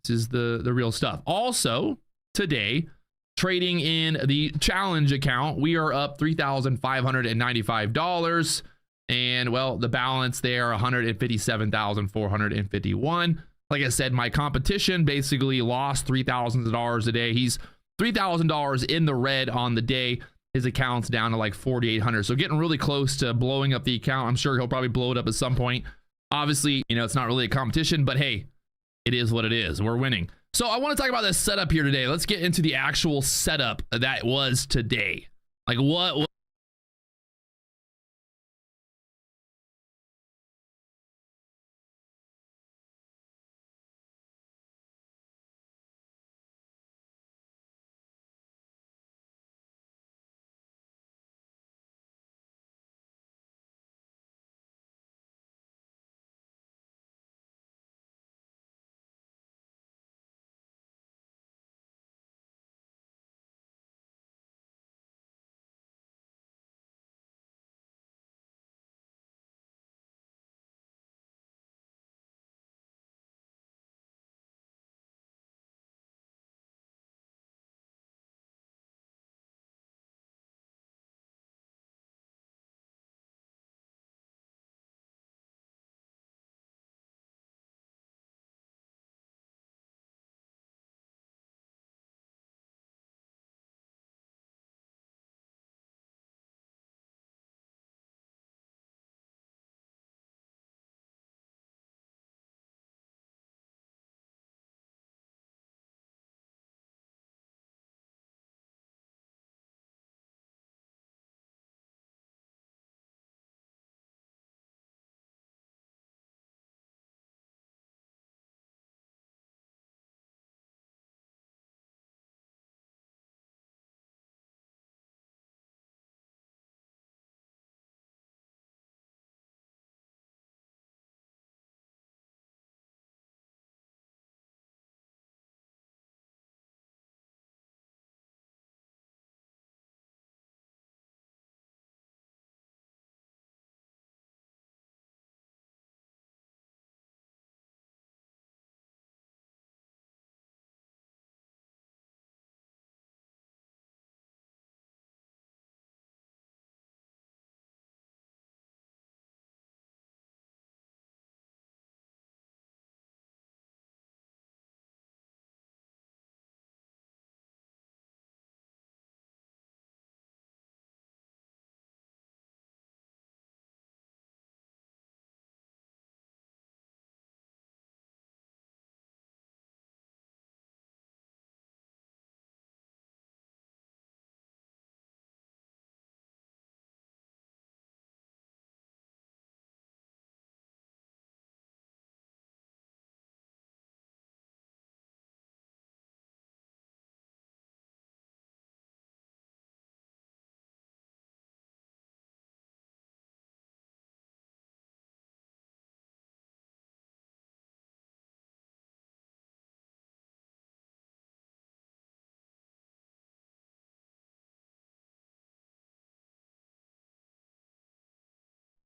This is the real stuff. Also, today, trading in the challenge account, we are up $3,595. And well, the balance there, 157,451. Like I said, my competition basically lost $3,000 a day. He's $3,000 in the red on the day. His account's down to like 4,800. So getting really close to blowing up the account. I'm sure he'll probably blow it up at some point. Obviously, you know, it's not really a competition, but hey, it is what it is. We're winning. So I want to talk about this setup here today. Let's get into the actual setup that was today. Like what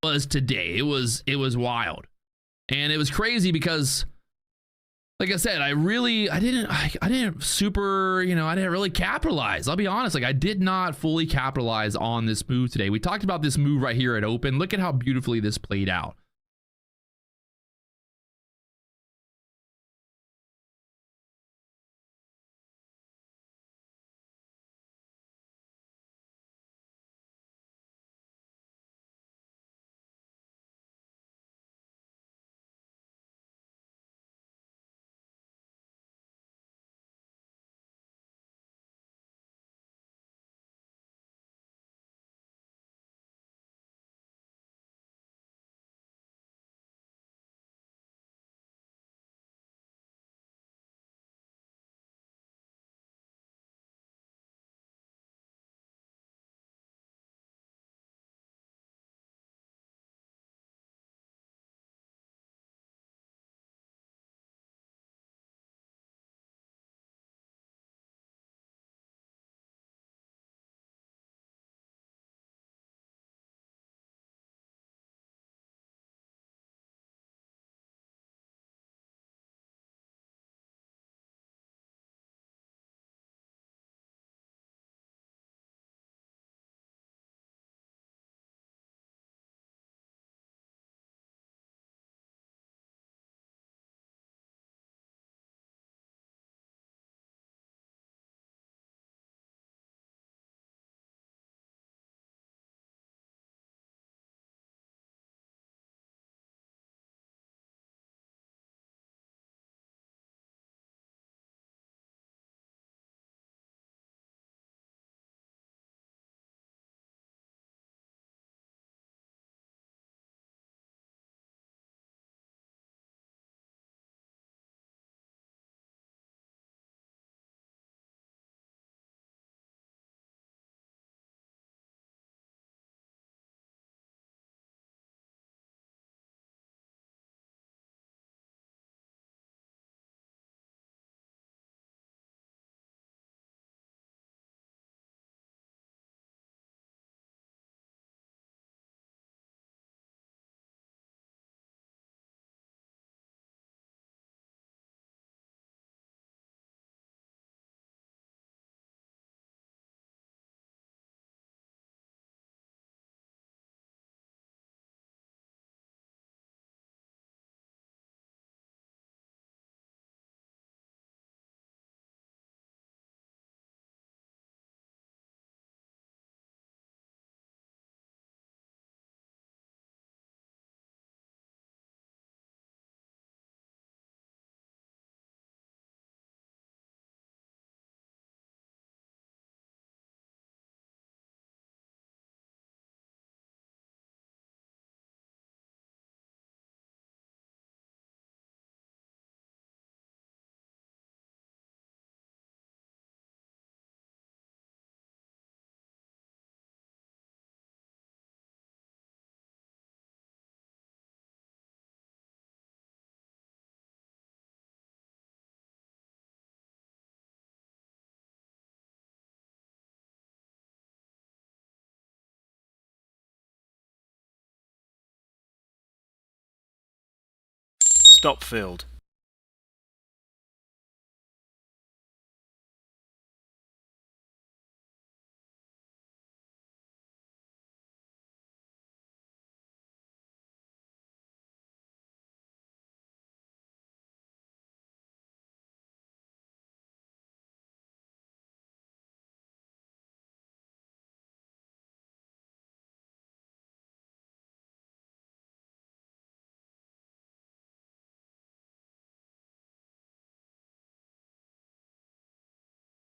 was today. It was wild. And it was crazy because, like I said, I didn't super, I didn't really capitalize. I'll be honest, like I did not fully capitalize on this move today. We talked about this move right here at open. Look at how beautifully this played out. Stop field.